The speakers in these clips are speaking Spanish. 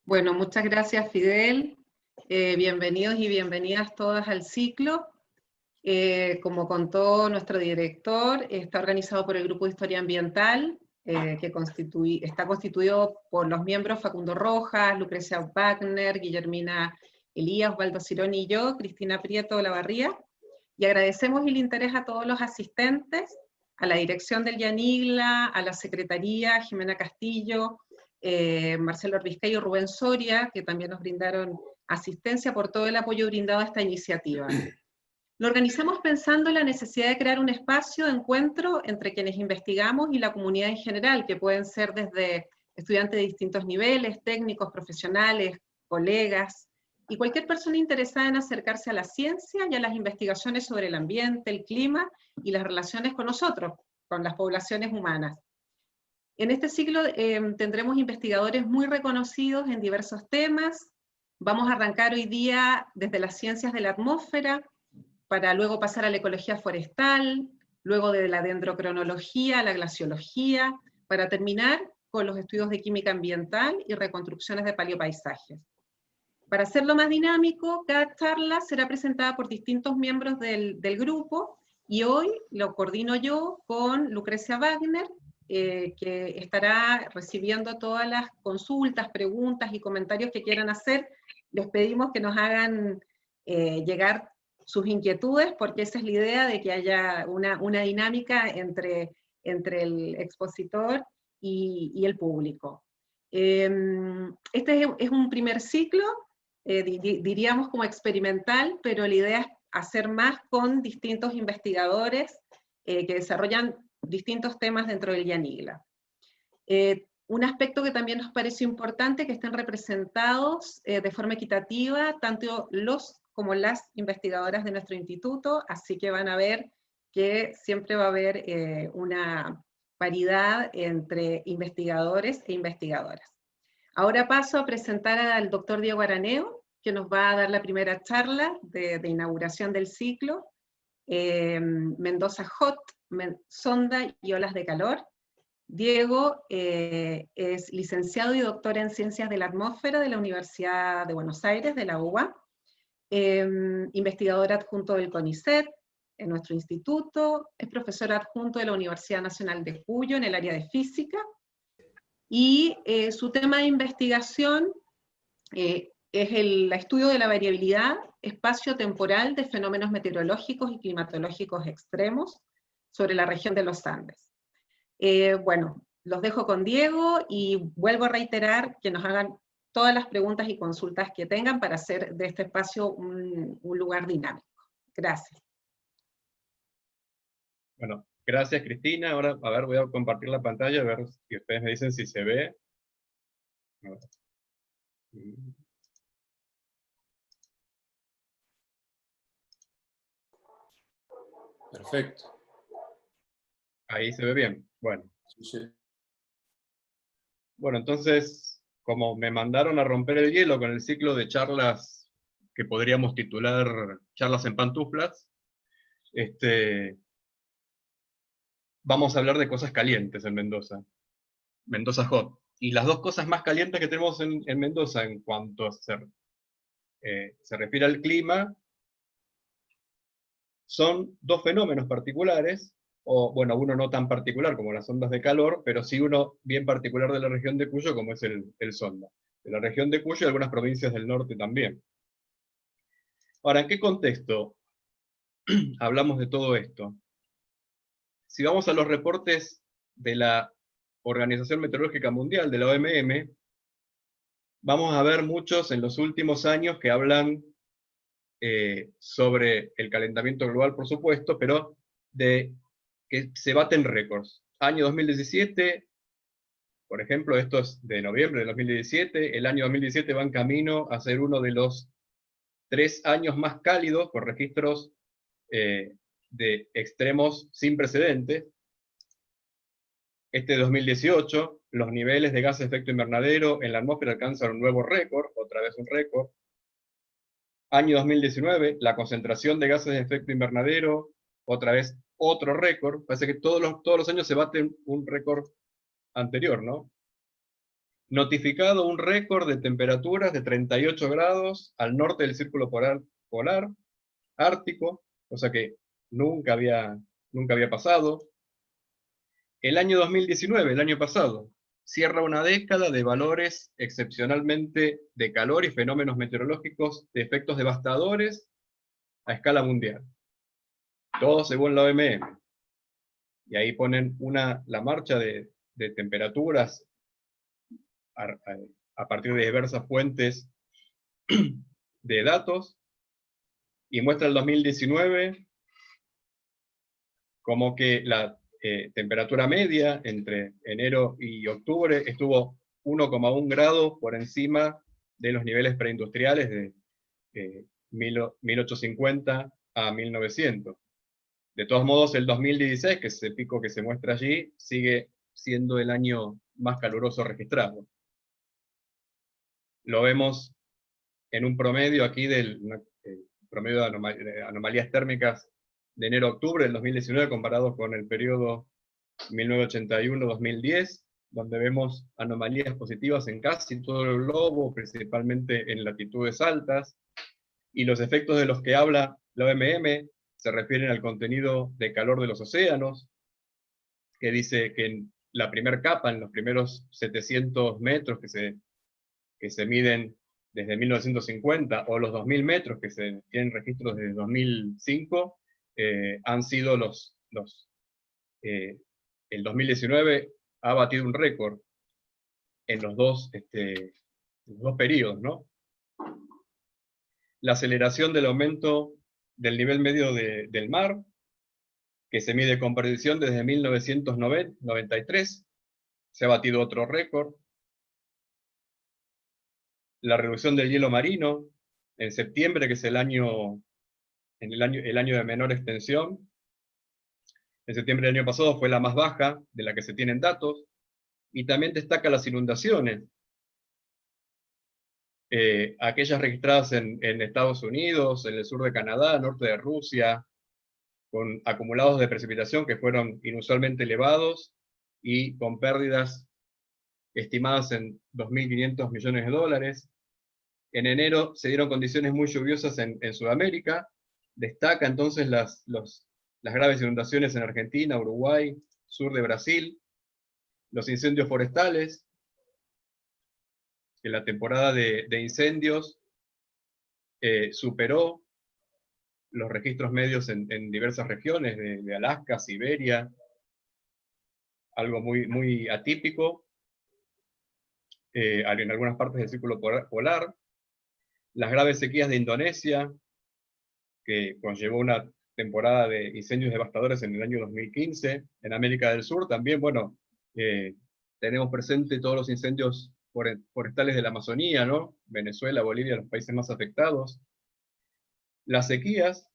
Bueno, muchas gracias, Fidel. Bienvenidos y bienvenidas todas al ciclo. Como contó nuestro director, está organizado por el Grupo de Historia Ambiental, que está constituido por los miembros Facundo Rojas, Lucrecia Wagner, Guillermina Elías, Osvaldo Cironi y yo, Cristina Prieto Olavarría, y agradecemos el interés a todos los asistentes, a la dirección del Yanigla, a la Secretaría, Jimena Castillo, Marcelo Orbiscayo y Rubén Soria, que también nos brindaron asistencia por todo el apoyo brindado a esta iniciativa. Lo organizamos pensando en la necesidad de crear un espacio de encuentro entre quienes investigamos y la comunidad en general, que pueden ser desde estudiantes de distintos niveles, técnicos, profesionales, colegas, y cualquier persona interesada en acercarse a la ciencia y a las investigaciones sobre el ambiente, el clima y las relaciones con nosotros, con las poblaciones humanas. En este ciclo tendremos investigadores muy reconocidos en diversos temas. Vamos a arrancar hoy día desde las ciencias de la atmósfera, para luego pasar a la ecología forestal, luego de la dendrocronología a la glaciología, para terminar con los estudios de química ambiental y reconstrucciones de paleopaisajes. Para hacerlo más dinámico, cada charla será presentada por distintos miembros del grupo, y hoy lo coordino yo con Lucrecia Wagner, que estará recibiendo todas las consultas, preguntas y comentarios que quieran hacer. Les pedimos que nos hagan llegar sus inquietudes, porque esa es la idea, de que haya una dinámica entre el expositor y el público. Este es un primer ciclo, diríamos como experimental, pero la idea es hacer más con distintos investigadores que desarrollan distintos temas dentro del Yanigla. Un aspecto que también nos parece importante, que estén representados de forma equitativa tanto los como las investigadoras de nuestro instituto, así que van a ver que siempre va a haber una paridad entre investigadores e investigadoras. Ahora paso a presentar al doctor Diego Araneo, que nos va a dar la primera charla de inauguración del ciclo, Mendoza Hot, Sonda y Olas de Calor. Diego es licenciado y doctor en Ciencias de la Atmósfera de la Universidad de Buenos Aires, de la UBA, investigador adjunto del CONICET, en nuestro instituto, es profesor adjunto de la Universidad Nacional de Cuyo en el área de física, y su tema de investigación es el estudio de la variabilidad espacio-temporal de fenómenos meteorológicos y climatológicos extremos sobre la región de los Andes. Bueno, los dejo con Diego y vuelvo a reiterar que nos hagan todas las preguntas y consultas que tengan para hacer de este espacio un lugar dinámico. Gracias. Bueno, gracias Cristina. Ahora, a ver, voy a compartir la pantalla, a ver si ustedes me dicen si se ve. Perfecto. Ahí se ve bien. Bueno. Sí. Bueno, entonces, como me mandaron a romper el hielo con el ciclo de charlas que podríamos titular charlas en pantuflas, vamos a hablar de cosas calientes en Mendoza. Mendoza Hot. Y las dos cosas más calientes que tenemos en Mendoza en cuanto se refiere al clima son dos fenómenos particulares, o bueno, uno no tan particular como las ondas de calor, pero sí uno bien particular de la región de Cuyo, como es el sonda. De la región de Cuyo y algunas provincias del norte también. Ahora, ¿en qué contexto hablamos de todo esto? Si vamos a los reportes de la Organización Meteorológica Mundial, de la OMM, vamos a ver muchos en los últimos años que hablan sobre el calentamiento global, por supuesto, pero de que se baten récords. Año 2017, por ejemplo, esto es de noviembre de 2017, el año 2017 va en camino a ser uno de los 3 años más cálidos por registros de extremos sin precedentes. Este 2018, los niveles de gases de efecto invernadero en la atmósfera alcanzan un nuevo récord, otra vez un récord. Año 2019, la concentración de gases de efecto invernadero, otra vez otro récord. Parece que todos los años se bate un récord anterior, ¿no? notificado un récord de temperaturas de 38 grados al norte del círculo polar ártico, cosa que nunca había pasado. El año 2019, el año pasado, cierra una década de valores excepcionalmente de calor y fenómenos meteorológicos de efectos devastadores a escala mundial. Todo según la OMS. Y ahí ponen la marcha de temperaturas a partir de diversas fuentes de datos, y muestra el 2019 como que la temperatura media entre enero y octubre estuvo 1,1 grados por encima de los niveles preindustriales de 1850 a 1900. De todos modos, el 2016, que es el pico que se muestra allí, sigue siendo el año más caluroso registrado. Lo vemos en un promedio aquí del promedio de anomalías térmicas de enero a octubre del 2019 comparado con el periodo 1981-2010, donde vemos anomalías positivas en casi todo el globo, principalmente en latitudes altas, y los efectos de los que habla la OMM se refieren al contenido de calor de los océanos, que dice que en la primera capa, en los primeros 700 metros que se miden desde 1950, o los 2000 metros que se tienen registros desde 2005, han sido el 2019 ha batido un récord en los dos periodos, ¿no? La aceleración del aumento del nivel medio del mar, que se mide con precisión desde 1993, se ha batido otro récord. La reducción del hielo marino en septiembre, que es el año de menor extensión. En septiembre del año pasado fue la más baja de la que se tienen datos, y también destaca las inundaciones, aquellas registradas en Estados Unidos, en el sur de Canadá, norte de Rusia, con acumulados de precipitación que fueron inusualmente elevados y con pérdidas estimadas en 2.500 millones de dólares. En enero se dieron condiciones muy lluviosas en Sudamérica. Destaca entonces las graves inundaciones en Argentina, Uruguay, sur de Brasil, los incendios forestales, que la temporada de incendios superó los registros medios en diversas regiones de Alaska, Siberia, algo muy, muy atípico, en algunas partes del círculo polar. Las graves sequías de Indonesia, que conllevó una temporada de incendios devastadores en el año 2015. En América del Sur también, bueno, tenemos presente todos los incendios forestales de la Amazonía, ¿no? Venezuela, Bolivia, los países más afectados. Las sequías,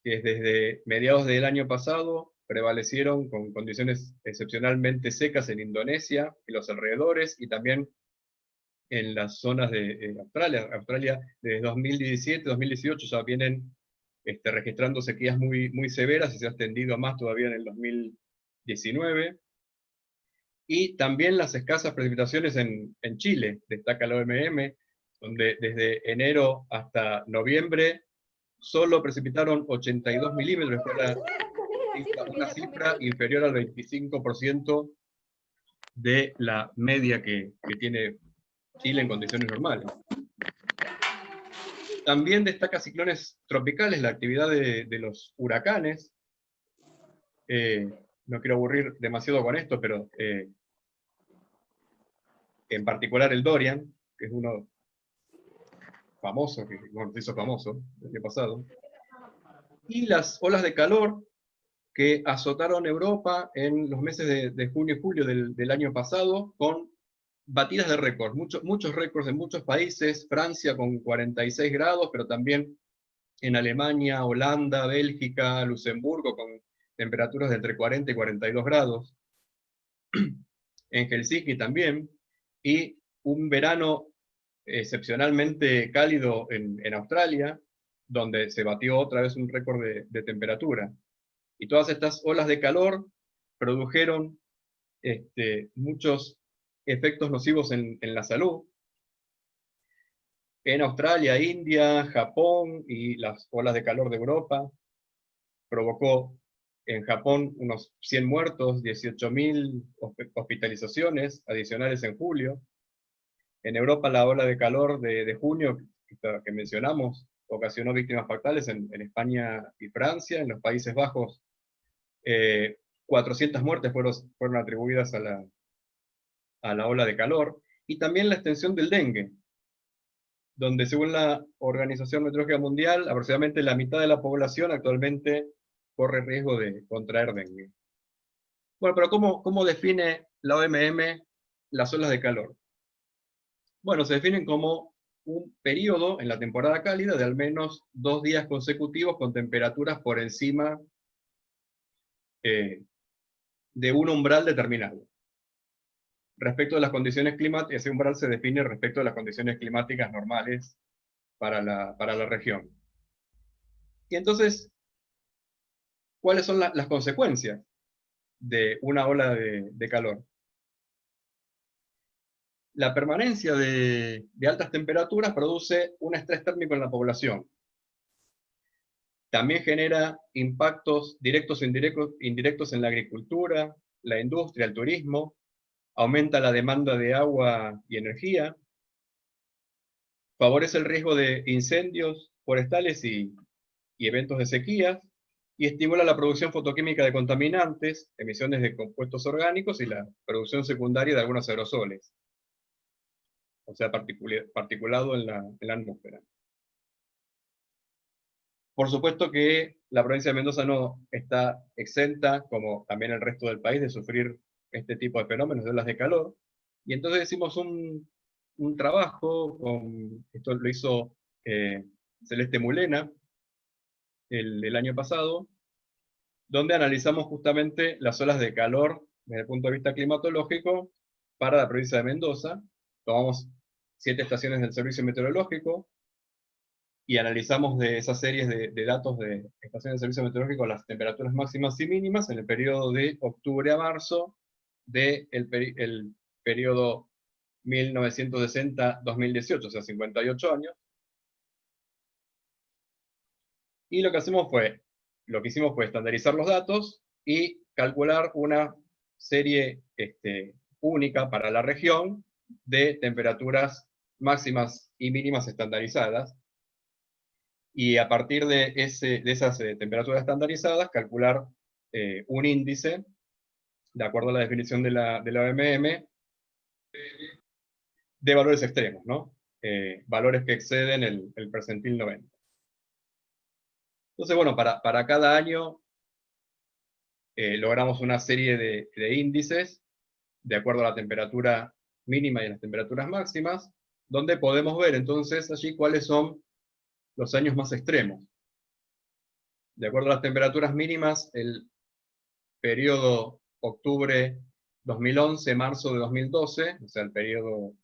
que desde mediados del año pasado prevalecieron con condiciones excepcionalmente secas en Indonesia y los alrededores, y también en las zonas de Australia. Australia desde 2017, 2018 ya vienen registrando sequías muy, muy severas, y se ha extendido más todavía en el 2019. Y también las escasas precipitaciones en Chile, destaca la OMM, donde desde enero hasta noviembre solo precipitaron 82 milímetros, una cifra inferior al 25% de la media que tiene Chile en condiciones normales. También destaca ciclones tropicales, la actividad de los huracanes. No quiero aburrir demasiado con esto, pero en particular el Dorian, que es uno famoso, que se hizo famoso el año pasado. Y las olas de calor que azotaron Europa en los meses de junio y julio del año pasado, con batidas de récord, muchos récords en muchos países. Francia con 46 grados, pero también en Alemania, Holanda, Bélgica, Luxemburgo con temperaturas de entre 40 y 42 grados. En Helsinki también, y un verano excepcionalmente cálido en Australia, donde se batió otra vez un récord de temperatura. Y todas estas olas de calor produjeron muchos efectos nocivos en la salud. En Australia, India, Japón y las olas de calor de Europa, provocó en Japón unos 100 muertos, 18.000 hospitalizaciones adicionales en julio. En Europa la ola de calor de junio que mencionamos ocasionó víctimas fatales en España y Francia. En los Países Bajos 400 muertes fueron atribuidas a la ola de calor. Y también la extensión del dengue, donde según la Organización Meteorológica Mundial, aproximadamente la mitad de la población actualmente corre riesgo de contraer dengue. Bueno, pero ¿cómo define la OMM las olas de calor? Bueno, se definen como un periodo en la temporada cálida de al menos 2 días consecutivos con temperaturas por encima de un umbral determinado. Respecto de las condiciones climáticas, ese umbral se define respecto de las condiciones climáticas normales para la región. Y entonces, ¿cuáles son las consecuencias de una ola de calor? La permanencia de altas temperaturas produce un estrés térmico en la población. También genera impactos directos e indirectos en la agricultura, la industria, el turismo, aumenta la demanda de agua y energía, favorece el riesgo de incendios forestales y eventos de sequías, y estimula la producción fotoquímica de contaminantes, emisiones de compuestos orgánicos y la producción secundaria de algunos aerosoles, o sea, particulado en la atmósfera. Por supuesto que la provincia de Mendoza no está exenta, como también el resto del país, de sufrir este tipo de fenómenos de olas de calor, y entonces hicimos un trabajo, esto lo hizo Celeste Mulena el año pasado, donde analizamos justamente las olas de calor desde el punto de vista climatológico para la provincia de Mendoza. Tomamos 7 estaciones del servicio meteorológico y analizamos de esas series de datos de estaciones de servicio meteorológico las temperaturas máximas y mínimas en el periodo de octubre a marzo del periodo 1960-2018, o sea, 58 años. Y lo que hicimos fue estandarizar los datos y calcular una serie única para la región de temperaturas máximas y mínimas estandarizadas. Y a partir de esas temperaturas estandarizadas, calcular un índice, de acuerdo a la definición de la OMM, de valores extremos, ¿no? Valores que exceden el percentil 90. Entonces, bueno, para cada año logramos una serie de índices de acuerdo a la temperatura mínima y a las temperaturas máximas, donde podemos ver entonces allí cuáles son los años más extremos. De acuerdo a las temperaturas mínimas, el periodo octubre 2011, marzo de 2012, o sea, el periodo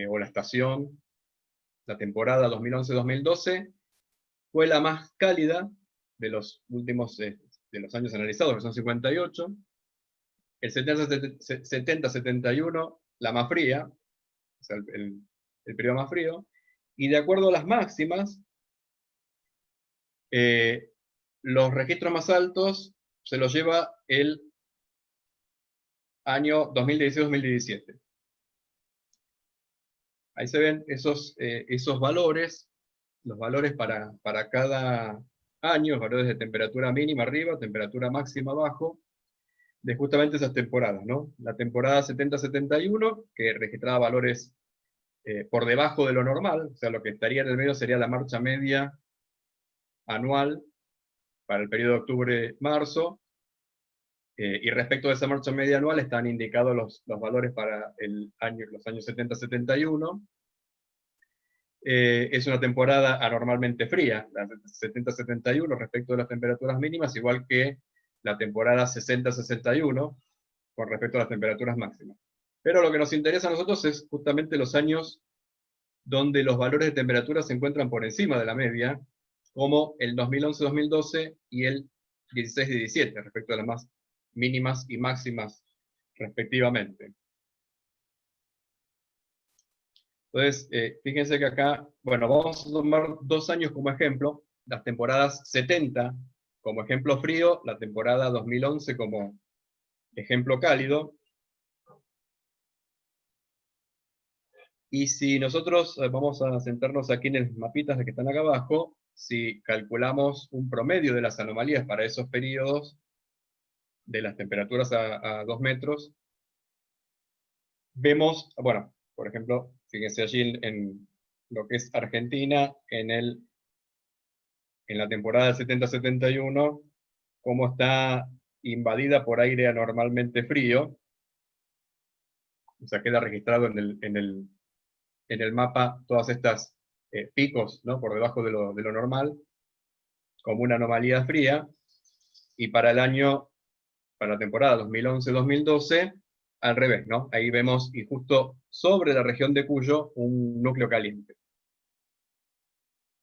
o la estación, la temporada 2011-2012, fue la más cálida de los últimos, de los años analizados, que son 58. El 70-71, la más fría, o sea, el periodo más frío. Y de acuerdo a las máximas, los registros más altos se los lleva el año 2016-2017. Ahí se ven esos valores, los valores para cada año, los valores de temperatura mínima arriba, temperatura máxima abajo, de justamente esas temporadas, ¿no? La temporada 70-71, que registraba valores por debajo de lo normal, o sea, lo que estaría en el medio sería la marcha media anual para el periodo de octubre-marzo, y respecto de esa marcha media anual están indicados los valores para los años 70-71. Es una temporada anormalmente fría, la 70-71 respecto de las temperaturas mínimas, igual que la temporada 60-61 con respecto a las temperaturas máximas. Pero lo que nos interesa a nosotros es justamente los años donde los valores de temperatura se encuentran por encima de la media, como el 2011-2012 y el 16-17, respecto a las más mínimas y máximas respectivamente. Entonces, fíjense que acá, bueno, vamos a tomar 2 años como ejemplo, las temporadas 70 como ejemplo frío, la temporada 2011 como ejemplo cálido. Y si nosotros vamos a sentarnos aquí en los mapitas que están acá abajo, si calculamos un promedio de las anomalías para esos periodos, de las temperaturas a 2 metros, vemos, bueno, por ejemplo, fíjense allí en lo que es Argentina, en la temporada 70-71, cómo está invadida por aire anormalmente frío. O sea, queda registrado en el mapa todas estas picos, ¿no?, por debajo de lo normal, como una anomalía fría. Y para la temporada 2011-2012, al revés, ¿no? Ahí vemos, y justo sobre la región de Cuyo, un núcleo caliente.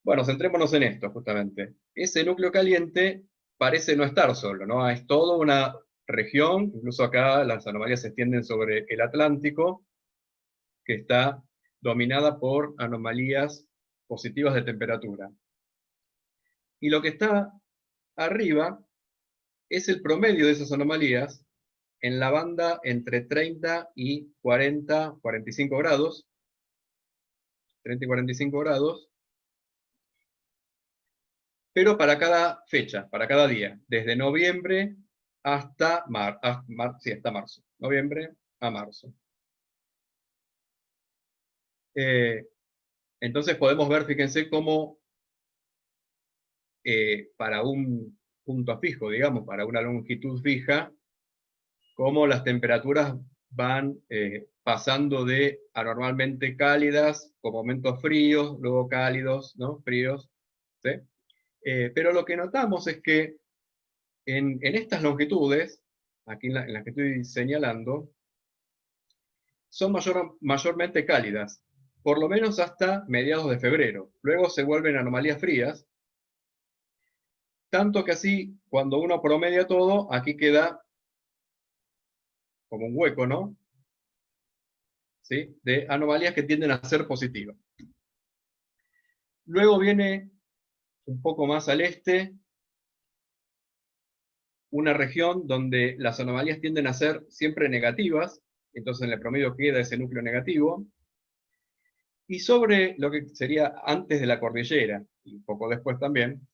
Bueno, centrémonos en esto, justamente. Ese núcleo caliente parece no estar solo, ¿no? Es toda una región, incluso acá las anomalías se extienden sobre el Atlántico, que está dominada por anomalías positivas de temperatura. Y lo que está arriba es el promedio de esas anomalías en la banda entre 30 y 40, 45 grados, 30 y 45 grados, pero para cada fecha, para cada día, desde noviembre hasta marzo, noviembre a marzo. Entonces podemos ver, fíjense, cómo para un punto fijo, digamos, para una longitud fija, cómo las temperaturas van pasando de anormalmente cálidas, con momentos fríos, luego cálidos, ¿no? Fríos, ¿sí? Pero lo que notamos es que en estas longitudes, aquí en las que estoy señalando, son mayormente cálidas, por lo menos hasta mediados de febrero. Luego se vuelven anomalías frías, tanto que así, cuando uno promedia todo, aquí queda como un hueco, ¿no? ¿Sí? De anomalías que tienden a ser positivas. Luego viene un poco más al este una región donde las anomalías tienden a ser siempre negativas, entonces en el promedio queda ese núcleo negativo. Y sobre lo que sería antes de la cordillera, y un poco después también,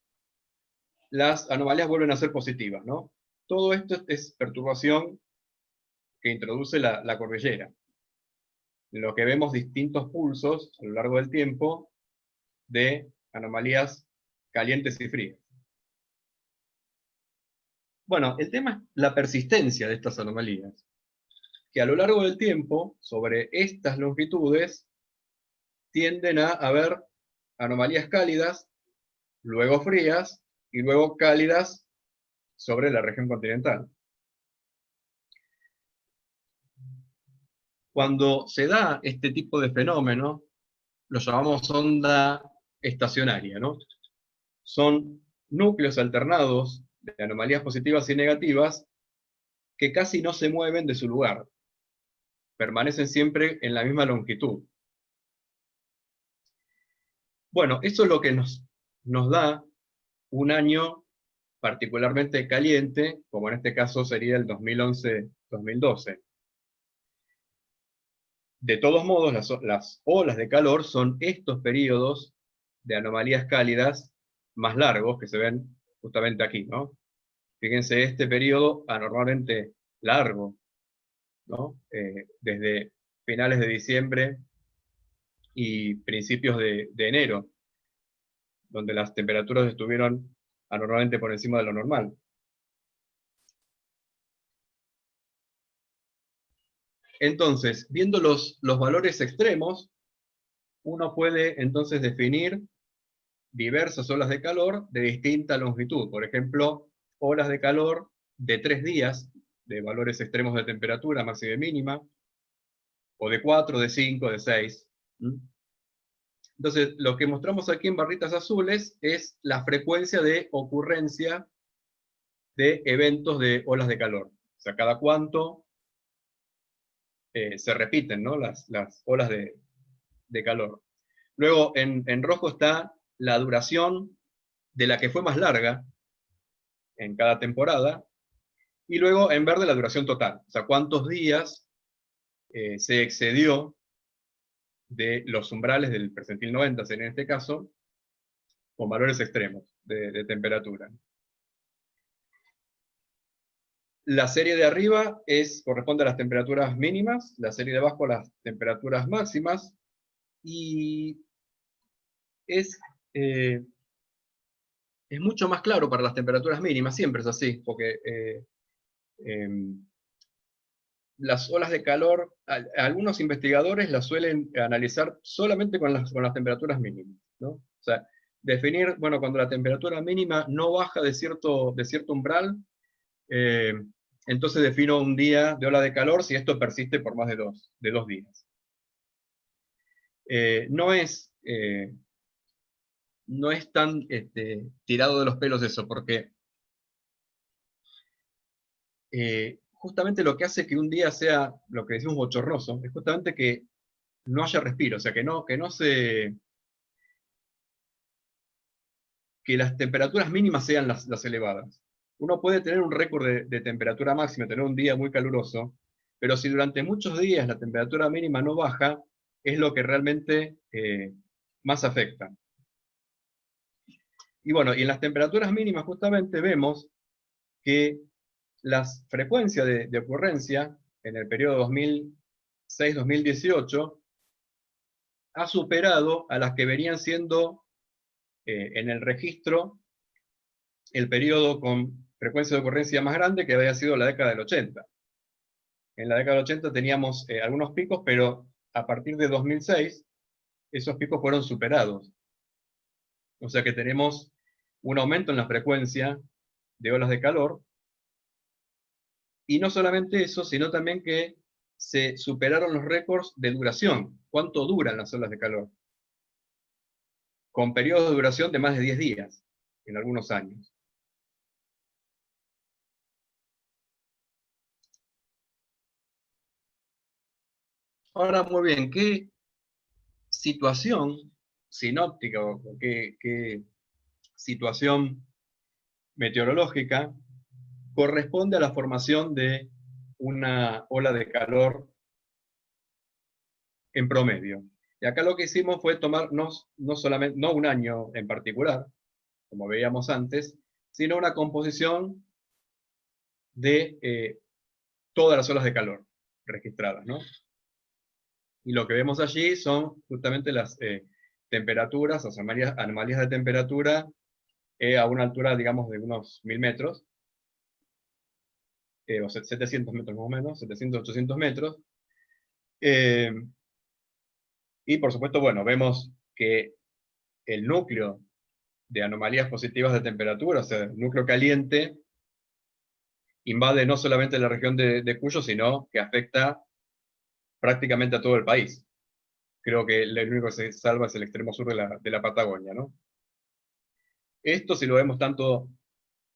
las anomalías vuelven a ser positivas, ¿no? Todo esto es perturbación que introduce la cordillera, en lo que vemos distintos pulsos a lo largo del tiempo de anomalías calientes y frías. Bueno, el tema es la persistencia de estas anomalías, que a lo largo del tiempo, sobre estas longitudes, tienden a haber anomalías cálidas, luego frías, y luego cálidas sobre la región continental. Cuando se da este tipo de fenómeno, lo llamamos onda estacionaria, ¿no? Son núcleos alternados de anomalías positivas y negativas que casi no se mueven de su lugar, permanecen siempre en la misma longitud. Bueno, eso es lo que nos da un año particularmente caliente, como en este caso sería el 2011-2012. De todos modos, las olas de calor son estos periodos de anomalías cálidas más largos que se ven justamente aquí, ¿no? Fíjense este periodo anormalmente largo, ¿no? Desde finales de diciembre y principios de enero, donde las temperaturas estuvieron anormalmente por encima de lo normal. Entonces, viendo los valores extremos, uno puede entonces definir diversas olas de calor de distinta longitud. Por ejemplo, olas de calor de 3 días, de valores extremos de temperatura máxima y mínima, o de 4, de 5, de 6. Entonces, lo que mostramos aquí en barritas azules es la frecuencia de ocurrencia de eventos de olas de calor. O sea, cada cuánto se repiten, ¿no?, las olas de de calor. Luego en rojo está la duración de la que fue más larga en cada temporada, y luego en verde la duración total, o sea, cuántos días se excedió de los umbrales del percentil 90, en este caso, con valores extremos de temperatura. La serie de arriba corresponde a las temperaturas mínimas, la serie de abajo a las temperaturas máximas, y es mucho más claro para las temperaturas mínimas, siempre es así, porque las olas de calor, algunos investigadores las suelen analizar solamente con las temperaturas mínimas, ¿no? O sea, definir, bueno, cuando la temperatura mínima no baja de cierto umbral, entonces defino un día de ola de calor si esto persiste por más de dos días. No es tan tirado de los pelos eso, porque justamente lo que hace que un día sea lo que decimos bochornoso, es justamente que no haya respiro, o sea, que las temperaturas mínimas sean las elevadas. Uno puede tener un récord de temperatura máxima, tener un día muy caluroso, pero si durante muchos días la temperatura mínima no baja, es lo que realmente más afecta. Y bueno, y en las temperaturas mínimas justamente vemos que las frecuencias de ocurrencia en el periodo 2006-2018 ha superado a las que venían siendo en el registro el periodo con frecuencia de ocurrencia más grande, que había sido la década del 80. En la década del 80 teníamos algunos picos, pero a partir de 2006 esos picos fueron superados. O sea que tenemos un aumento en la frecuencia de olas de calor, y no solamente eso, sino también que se superaron los récords de duración. ¿Cuánto duran las olas de calor? Con periodos de duración de más de 10 días, en algunos años. Ahora, muy bien, ¿qué situación sinóptica o qué situación meteorológica corresponde a la formación de una ola de calor en promedio? Y acá lo que hicimos fue tomarnos no un año en particular, como veíamos antes, sino una composición de todas las olas de calor registradas, ¿no? Y lo que vemos allí son justamente las temperaturas, las anomalías de temperatura a una altura, digamos, de unos 1000 metros, o 700 metros más o menos, 700, 800 metros. Y por supuesto, bueno, vemos que el núcleo de anomalías positivas de temperatura, o sea, el núcleo caliente, invade no solamente la región de Cuyo, sino que afecta prácticamente a todo el país. Creo que el único que se salva es el extremo sur de la Patagonia, ¿no? Esto si lo vemos tanto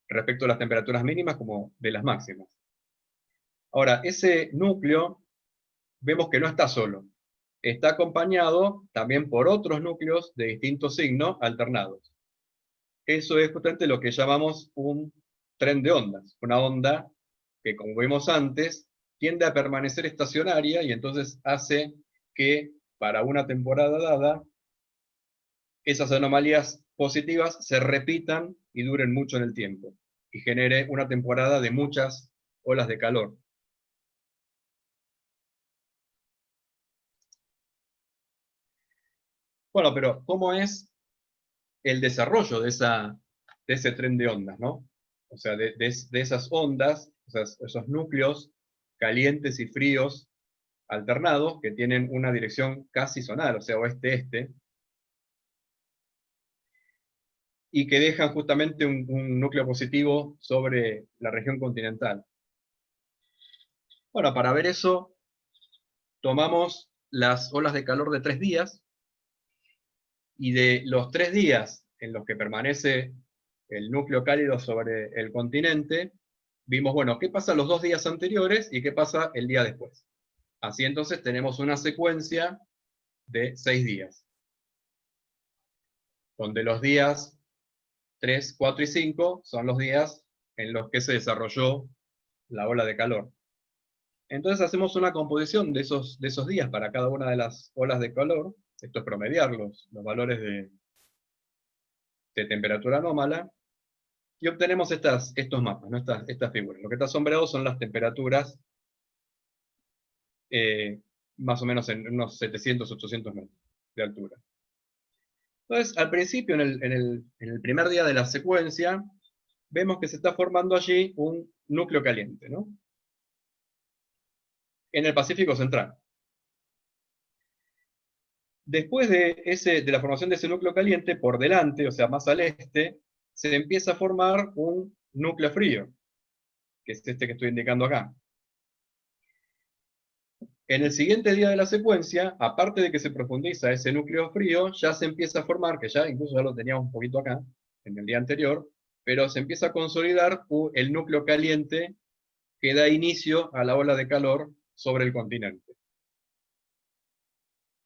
respecto a las temperaturas mínimas como de las máximas. Ahora, ese núcleo vemos que no está solo. Está acompañado también por otros núcleos de distinto signo alternados. Eso es justamente lo que llamamos un tren de ondas. Una onda que, como vimos antes, tiende a permanecer estacionaria y entonces hace que para una temporada dada esas anomalías positivas se repitan y duren mucho en el tiempo y genere una temporada de muchas olas de calor. Bueno, pero ¿cómo es el desarrollo de ese tren de ondas, ¿no? O sea, de esas ondas, esos núcleos calientes y fríos alternados que tienen una dirección casi zonal, o sea, oeste-este, y que dejan justamente un núcleo positivo sobre la región continental. Bueno, para ver eso, tomamos las olas de calor de 3 días, y de los 3 días en los que permanece el núcleo cálido sobre el continente, vimos, bueno, qué pasa los 2 días anteriores y qué pasa el día después. Así entonces tenemos una secuencia de 6 días, donde los días 3, 4 y 5 son los días en los que se desarrolló la ola de calor. Entonces hacemos una composición de esos días para cada una de las olas de calor. Esto es promediar los valores de temperatura anómala, y obtenemos estos mapas, ¿no? estas figuras. Lo que está sombreado son las temperaturas más o menos en unos 700, 800 metros de altura. Entonces, al principio, en el primer día de la secuencia, vemos que se está formando allí un núcleo caliente, ¿no? En el Pacífico Central. Después de la formación de ese núcleo caliente, por delante, o sea, más al este, se empieza a formar un núcleo frío, que es este que estoy indicando acá. En el siguiente día de la secuencia, aparte de que se profundiza ese núcleo frío, ya se empieza a formar, que ya incluso ya lo teníamos un poquito acá, en el día anterior, pero se empieza a consolidar el núcleo caliente que da inicio a la ola de calor sobre el continente.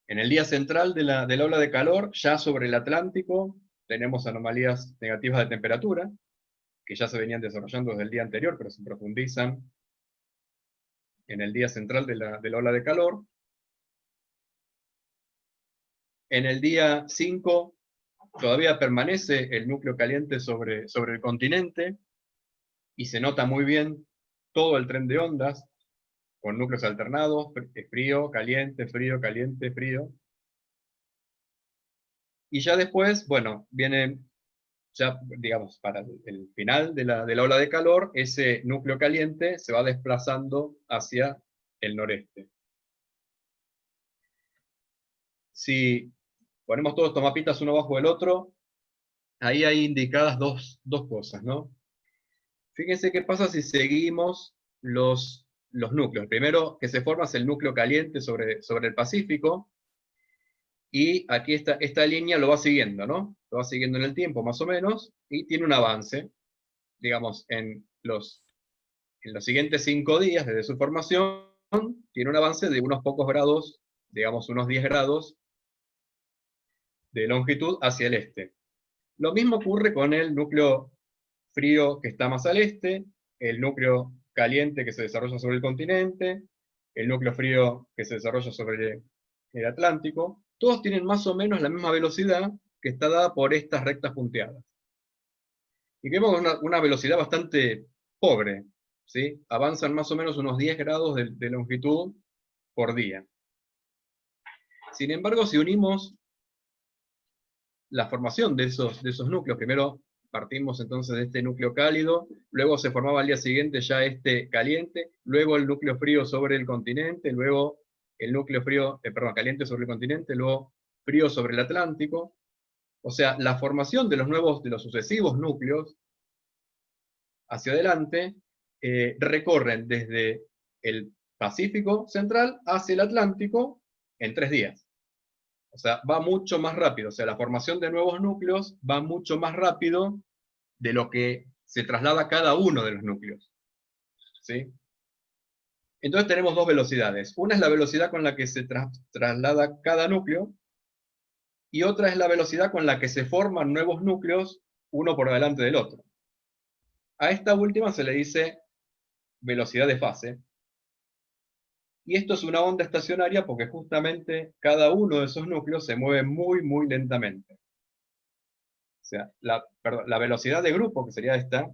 En el día central de la ola de calor, ya sobre el Atlántico, tenemos anomalías negativas de temperatura, que ya se venían desarrollando desde el día anterior, pero se profundizan en el día central de la ola de calor. En el día 5 todavía permanece el núcleo caliente sobre el continente, y se nota muy bien todo el tren de ondas, con núcleos alternados, frío, caliente, frío, caliente, frío. Y ya después, bueno, viene, ya digamos, para el final de la ola de calor, ese núcleo caliente se va desplazando hacia el noreste. Si ponemos todos estos mapitas uno bajo el otro, ahí hay indicadas dos cosas, ¿no? Fíjense qué pasa si seguimos los núcleos. El primero que se forma es el núcleo caliente sobre el Pacífico, y aquí esta línea lo va siguiendo, ¿no? Lo va siguiendo en el tiempo, más o menos, y tiene un avance, digamos, en los siguientes 5 días desde su formación, tiene un avance de unos pocos grados, digamos unos 10 grados de longitud hacia el este. Lo mismo ocurre con el núcleo frío que está más al este, el núcleo caliente que se desarrolla sobre el continente, el núcleo frío que se desarrolla sobre el Atlántico. Todos tienen más o menos la misma velocidad, que está dada por estas rectas punteadas. Y vemos una velocidad bastante pobre, ¿sí? Avanzan más o menos unos 10 grados de longitud por día. Sin embargo, si unimos la formación de esos núcleos, primero partimos entonces de este núcleo cálido, luego se formaba al día siguiente ya este caliente, luego el núcleo frío sobre el continente, luego el núcleo frío, caliente sobre el continente, luego frío sobre el Atlántico. O sea, la formación de los sucesivos núcleos hacia adelante recorren desde el Pacífico Central hacia el Atlántico en 3 días. O sea, va mucho más rápido. O sea, la formación de nuevos núcleos va mucho más rápido de lo que se traslada cada uno de los núcleos. ¿Sí? Entonces tenemos dos velocidades. Una es la velocidad con la que se traslada cada núcleo, y otra es la velocidad con la que se forman nuevos núcleos, uno por delante del otro. A esta última se le dice velocidad de fase. Y esto es una onda estacionaria porque justamente cada uno de esos núcleos se mueve muy, muy lentamente. O sea, la velocidad de grupo, que sería esta,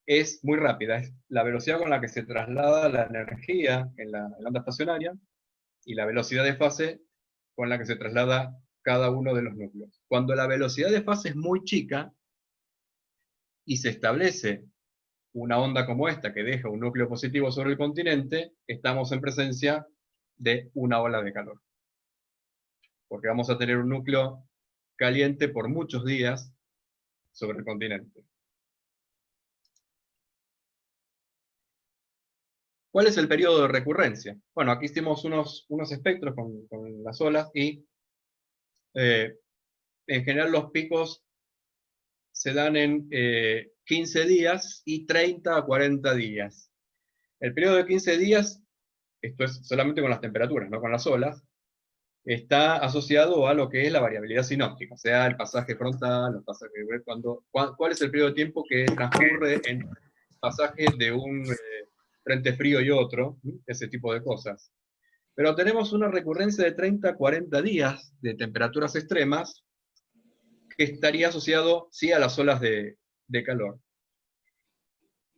es muy rápida. Es la velocidad con la que se traslada la energía en la onda estacionaria, y la velocidad de fase con la que se traslada cada uno de los núcleos. Cuando la velocidad de fase es muy chica y se establece una onda como esta que deja un núcleo positivo sobre el continente, estamos en presencia de una ola de calor. Porque vamos a tener un núcleo caliente por muchos días sobre el continente. ¿Cuál es el periodo de recurrencia? Bueno, aquí hicimos unos espectros con las olas, y en general los picos se dan en 15 días y 30 a 40 días. El periodo de 15 días, esto es solamente con las temperaturas, no con las olas, está asociado a lo que es la variabilidad sinóptica, o sea, el pasaje frontal, los pasajes, cuál es el periodo de tiempo que transcurre en pasaje de un frente frío y otro, ese tipo de cosas. Pero tenemos una recurrencia de 30 a 40 días de temperaturas extremas que estaría asociado, sí, a las olas de calor.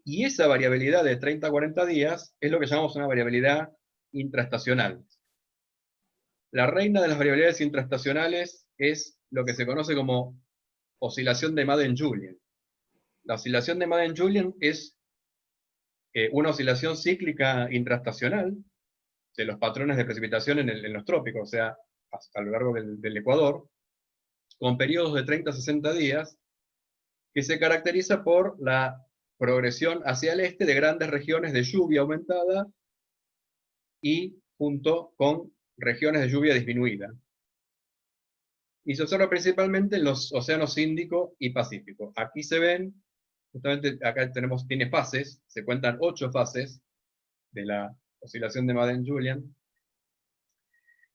Y esa variabilidad de 30 a 40 días es lo que llamamos una variabilidad intraestacional. La reina de las variabilidades intraestacionales es lo que se conoce como oscilación de Madden-Julian. La oscilación de Madden-Julian es una oscilación cíclica intraestacional de los patrones de precipitación en los trópicos, o sea, a lo largo del Ecuador, con periodos de 30 a 60 días, que se caracteriza por la progresión hacia el este de grandes regiones de lluvia aumentada y junto con regiones de lluvia disminuida. Y se observa principalmente en los océanos Índico y Pacífico. Aquí se ven, justamente acá tiene fases, se cuentan 8 fases de la oscilación de Madden-Julian,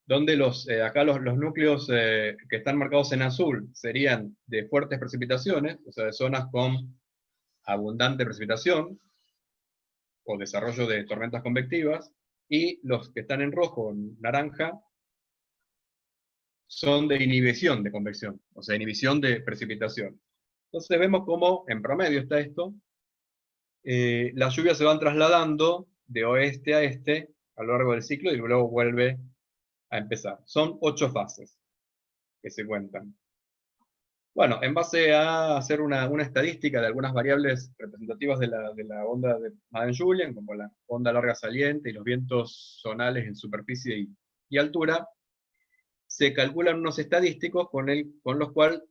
donde acá los núcleos que están marcados en azul serían de fuertes precipitaciones, o sea, de zonas con abundante precipitación o desarrollo de tormentas convectivas, y los que están en rojo, en naranja, son de inhibición de convección, o sea, inhibición de precipitación. Entonces vemos cómo, en promedio está esto, las lluvias se van trasladando de oeste a este a lo largo del ciclo y luego vuelve a empezar. Son 8 fases que se cuentan. Bueno, en base a hacer una estadística de algunas variables representativas de la onda de Madden-Julian, como la onda larga saliente y los vientos zonales en superficie y altura, se calculan unos estadísticos con los cuales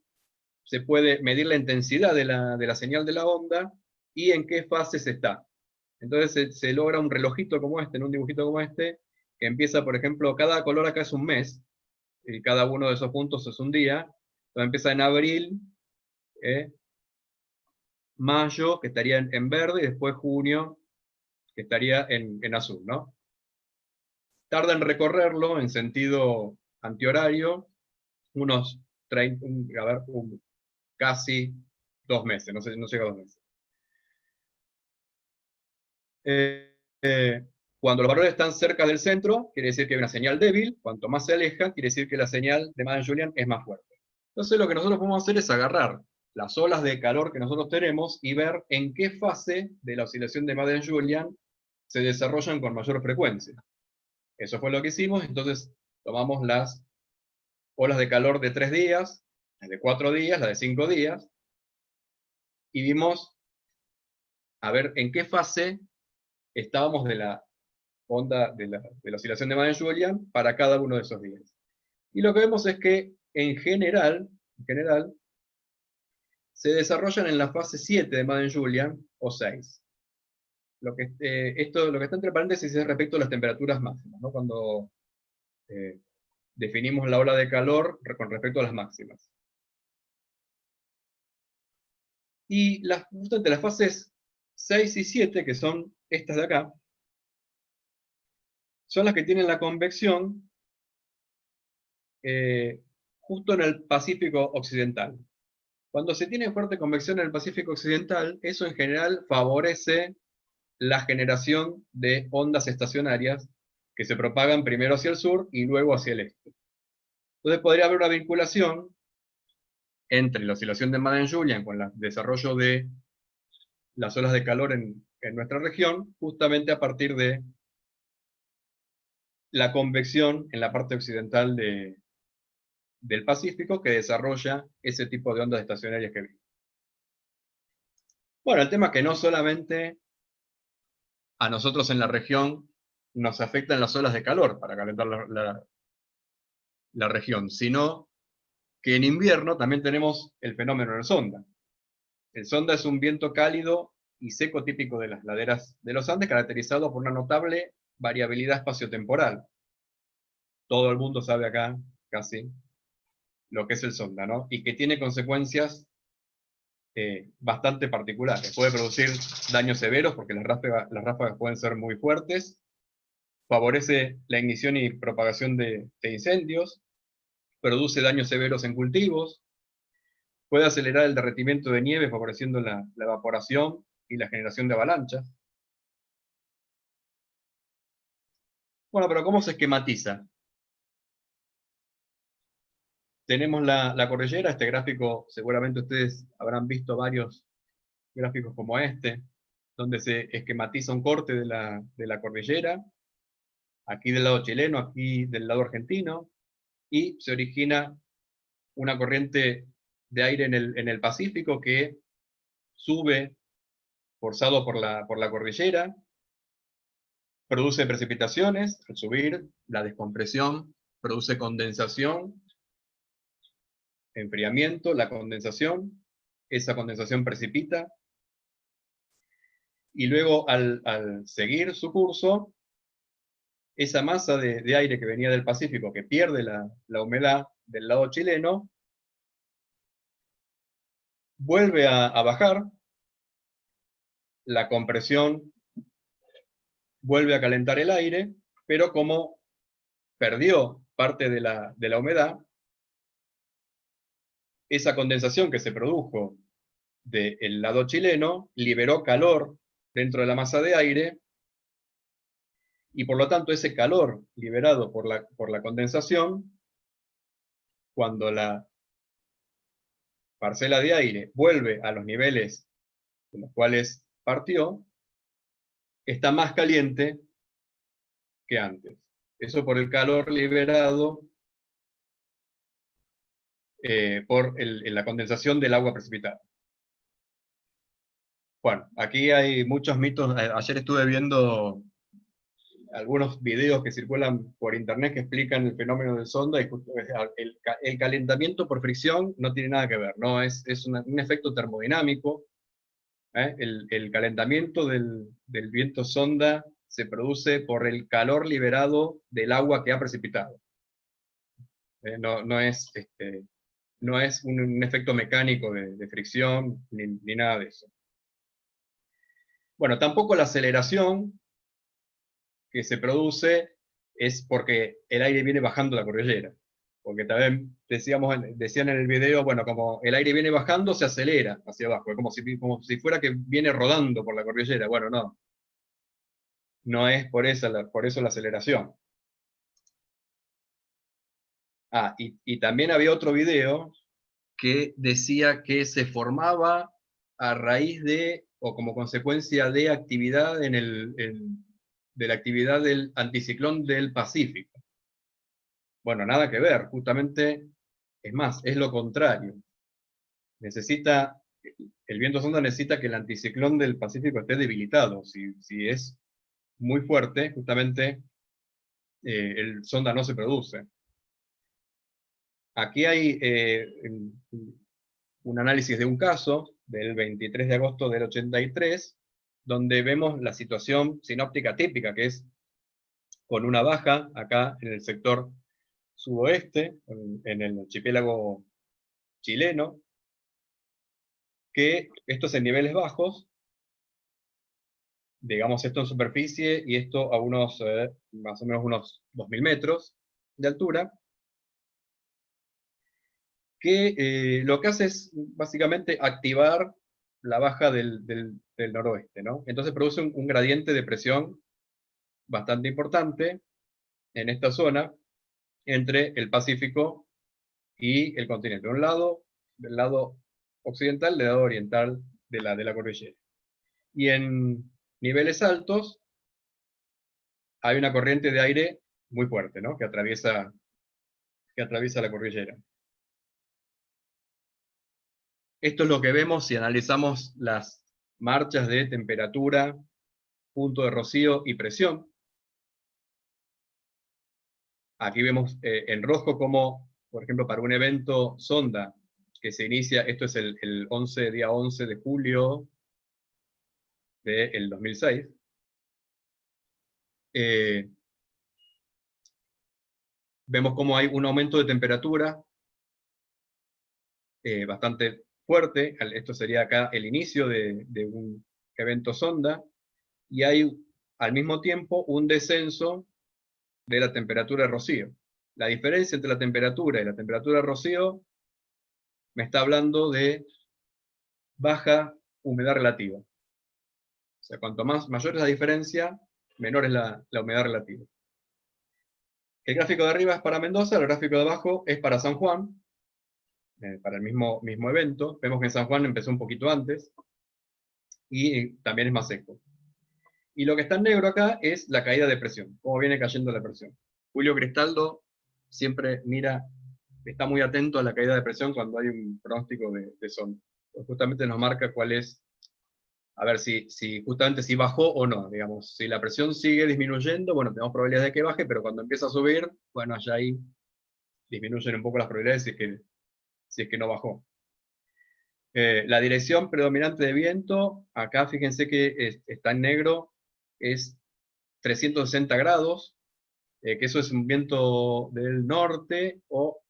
se puede medir la intensidad de la señal de la onda y en qué fases está. Entonces se logra un relojito como este, en un dibujito como este, que empieza, por ejemplo, cada color acá es un mes, y cada uno de esos puntos es un día. Entonces empieza en abril, mayo, que estaría en verde, y después junio, que estaría en azul, ¿no? Tarda en recorrerlo en sentido antihorario unos 30, casi 2 meses, no llega a 2 meses. Cuando los valores están cerca del centro, quiere decir que hay una señal débil. Cuanto más se aleja, quiere decir que la señal de Madden-Julian es más fuerte. Entonces lo que nosotros podemos hacer es agarrar las olas de calor que nosotros tenemos y ver en qué fase de la oscilación de Madden-Julian se desarrollan con mayor frecuencia. Eso fue lo que hicimos. Entonces tomamos las olas de calor de 3 días, las de 4 días, las de 5 días, y vimos a ver en qué fase estábamos de la onda de la oscilación de Madden-Julian para cada uno de esos días. Y lo que vemos es que en general se desarrollan en la fase 7 de Madden-Julian o 6. Lo que está entre paréntesis es respecto a las temperaturas máximas, ¿no? Cuando definimos la ola de calor con respecto a las máximas. Y justamente las fases 6 y 7, que son estas de acá, son las que tienen la convección justo en el Pacífico Occidental. Cuando se tiene fuerte convección en el Pacífico Occidental, eso en general favorece la generación de ondas estacionarias que se propagan primero hacia el sur y luego hacia el este. Entonces podría haber una vinculación entre la oscilación de Madden-Julian con el desarrollo de las olas de calor en nuestra región, justamente a partir de la convección en la parte occidental del Pacífico que desarrolla ese tipo de ondas estacionarias que vimos. Bueno, el tema es que no solamente a nosotros en la región nos afectan las olas de calor para calentar la región, sino que en invierno también tenemos el fenómeno del sonda. El sonda es un viento cálido y seco típico de las laderas de los Andes, caracterizado por una notable variabilidad espaciotemporal. Todo el mundo sabe acá, casi, lo que es el sonda, ¿no? Y que tiene consecuencias bastante particulares. Puede producir daños severos porque las ráfagas pueden ser muy fuertes favorece la ignición y propagación de incendios, produce daños severos en cultivos, puede acelerar el derretimiento de nieve favoreciendo la evaporación y la generación de avalanchas. Bueno, pero ¿cómo se esquematiza? Tenemos la cordillera, este gráfico, seguramente ustedes habrán visto varios gráficos como este, donde se esquematiza un corte de la cordillera, aquí del lado chileno, aquí del lado argentino, y se origina una corriente de aire en el Pacífico que sube forzado por la cordillera, produce precipitaciones, al subir, la descompresión produce condensación, enfriamiento, la condensación, esa condensación precipita, y luego al seguir su curso, esa masa de aire que venía del Pacífico, que pierde la humedad del lado chileno, vuelve a bajar, la compresión vuelve a calentar el aire, pero como perdió parte de la humedad, esa condensación que se produjo del lado chileno liberó calor dentro de la masa de aire, y por lo tanto ese calor liberado por la condensación, cuando la parcela de aire vuelve a los niveles de los cuales partió, está más caliente que antes. Eso por el calor liberado por la condensación del agua precipitada. Bueno, aquí hay muchos mitos. Ayer estuve viendo algunos videos que circulan por internet que explican el fenómeno del sonda, y el calentamiento por fricción no tiene nada que ver, ¿no? Es un efecto termodinámico. El calentamiento del viento sonda se produce por el calor liberado del agua que ha precipitado. No es un efecto mecánico de fricción ni nada de eso. Bueno, tampoco la aceleración que se produce es porque el aire viene bajando la cordillera. Porque también decían en el video, bueno, como el aire viene bajando, se acelera hacia abajo, como si fuera que viene rodando por la cordillera. Bueno, no. No es por eso la aceleración. Y también había otro video que decía que se formaba a raíz de, o como consecuencia de actividad de la actividad del anticiclón del Pacífico. Bueno, nada que ver, justamente, es más, es lo contrario. El viento sonda necesita que el anticiclón del Pacífico esté debilitado. Si es muy fuerte, justamente el sonda no se produce. Aquí hay un análisis de un caso del 23 de agosto del 83, donde vemos la situación sinóptica típica, que es con una baja acá en el sector sudoeste, en el archipiélago chileno, que esto es en niveles bajos, digamos esto en superficie y esto a más o menos unos 2000 metros de altura, que lo que hace es básicamente activar la baja del noroeste, ¿no? Entonces produce un gradiente de presión bastante importante en esta zona entre el Pacífico y el continente. Del lado occidental, del lado oriental de la cordillera. Y en niveles altos hay una corriente de aire muy fuerte, ¿no? que atraviesa la cordillera. Esto es lo que vemos si analizamos las marchas de temperatura, punto de rocío y presión. Aquí vemos en rojo como, por ejemplo, para un evento sonda que se inicia, esto es el día 11 de julio del 2006, vemos como hay un aumento de temperatura bastante fuerte. Esto sería acá el inicio de un evento sonda, y hay al mismo tiempo un descenso de la temperatura de rocío. La diferencia entre la temperatura y la temperatura de rocío me está hablando de baja humedad relativa. O sea, cuanto mayor es la diferencia, menor es la humedad relativa. El gráfico de arriba es para Mendoza, el gráfico de abajo es para San Juan, para el mismo evento. Vemos que en San Juan empezó un poquito antes, y también es más seco. Y lo que está en negro acá es la caída de presión, cómo viene cayendo la presión. Julio Cristaldo siempre está muy atento a la caída de presión cuando hay un pronóstico de sonda. Pues justamente nos marca cuál es, a ver justamente si bajó o no, digamos. Si la presión sigue disminuyendo, bueno, tenemos probabilidades de que baje, pero cuando empieza a subir, bueno, ya ahí disminuyen un poco las probabilidades si es que no bajó. La dirección predominante de viento, acá fíjense que está en negro, es 360 grados, que eso es un viento del norte, o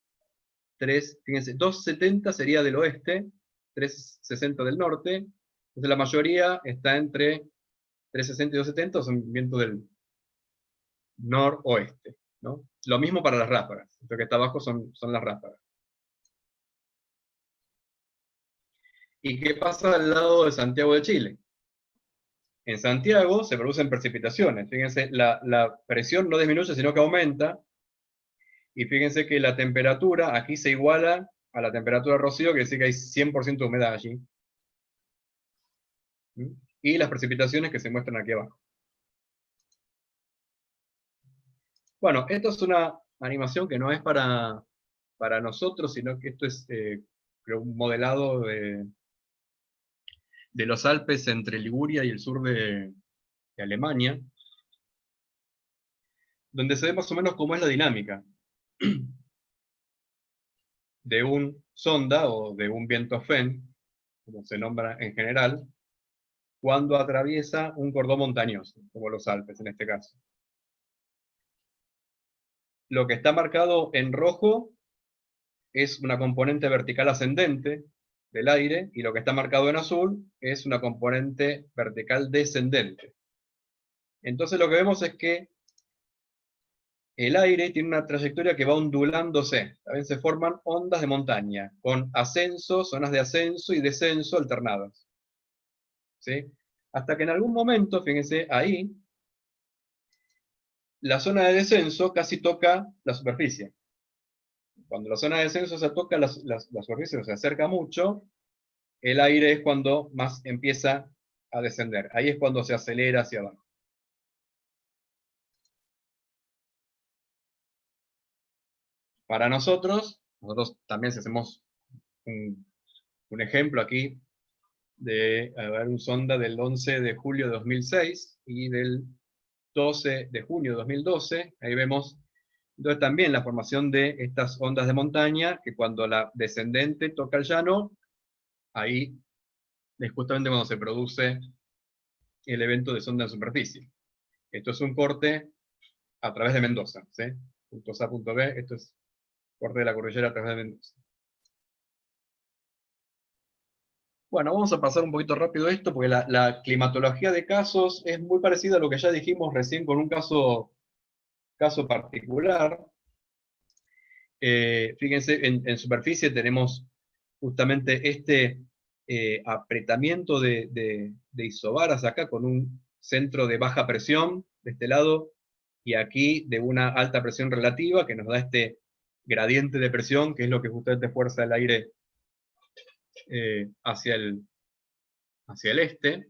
fíjense, 270 sería del oeste, 360 del norte, entonces la mayoría está entre 360 y 270, son vientos del noroeste, ¿no? Lo mismo para las ráfagas, lo que está abajo son las ráfagas. ¿Y qué pasa al lado de Santiago de Chile? En Santiago se producen precipitaciones. Fíjense, la presión no disminuye, sino que aumenta. Y fíjense que la temperatura aquí se iguala a la temperatura de rocío, que dice que hay 100% de humedad allí. Y las precipitaciones que se muestran aquí abajo. Bueno, esto es una animación que no es para nosotros, sino que esto es creo, un modelado de los Alpes entre Liguria y el sur de Alemania, donde se ve más o menos cómo es la dinámica de un sonda o de un viento FEN, como se nombra en general, cuando atraviesa un cordón montañoso, como los Alpes en este caso. Lo que está marcado en rojo es una componente vertical ascendente del aire, y lo que está marcado en azul es una componente vertical descendente. Entonces lo que vemos es que el aire tiene una trayectoria que va ondulándose. También se forman ondas de montaña, con ascenso, zonas de ascenso y descenso alternadas. ¿Sí? Hasta que en algún momento, fíjense, ahí, la zona de descenso casi toca la superficie. Cuando la zona de descenso se toca la superficie, o se acerca mucho, el aire es cuando más empieza a descender. Ahí es cuando se acelera hacia abajo. Para nosotros también, si hacemos un ejemplo aquí de un sonda del 11 de julio de 2006 y del 12 de junio de 2012, ahí vemos entonces también la formación de estas ondas de montaña, que cuando la descendente toca el llano, ahí es justamente cuando se produce el evento de sonda en superficie. Esto es un corte a través de Mendoza, ¿sí? Puntos A, punto B, esto es corte de la cordillera a través de Mendoza. Bueno, vamos a pasar un poquito rápido esto, porque la climatología de casos es muy parecida a lo que ya dijimos recién con un caso particular. Fíjense, en superficie tenemos justamente este apretamiento de isobaras acá, con un centro de baja presión de este lado, y aquí de una alta presión relativa, que nos da este gradiente de presión, que es lo que justamente fuerza el aire hacia el este.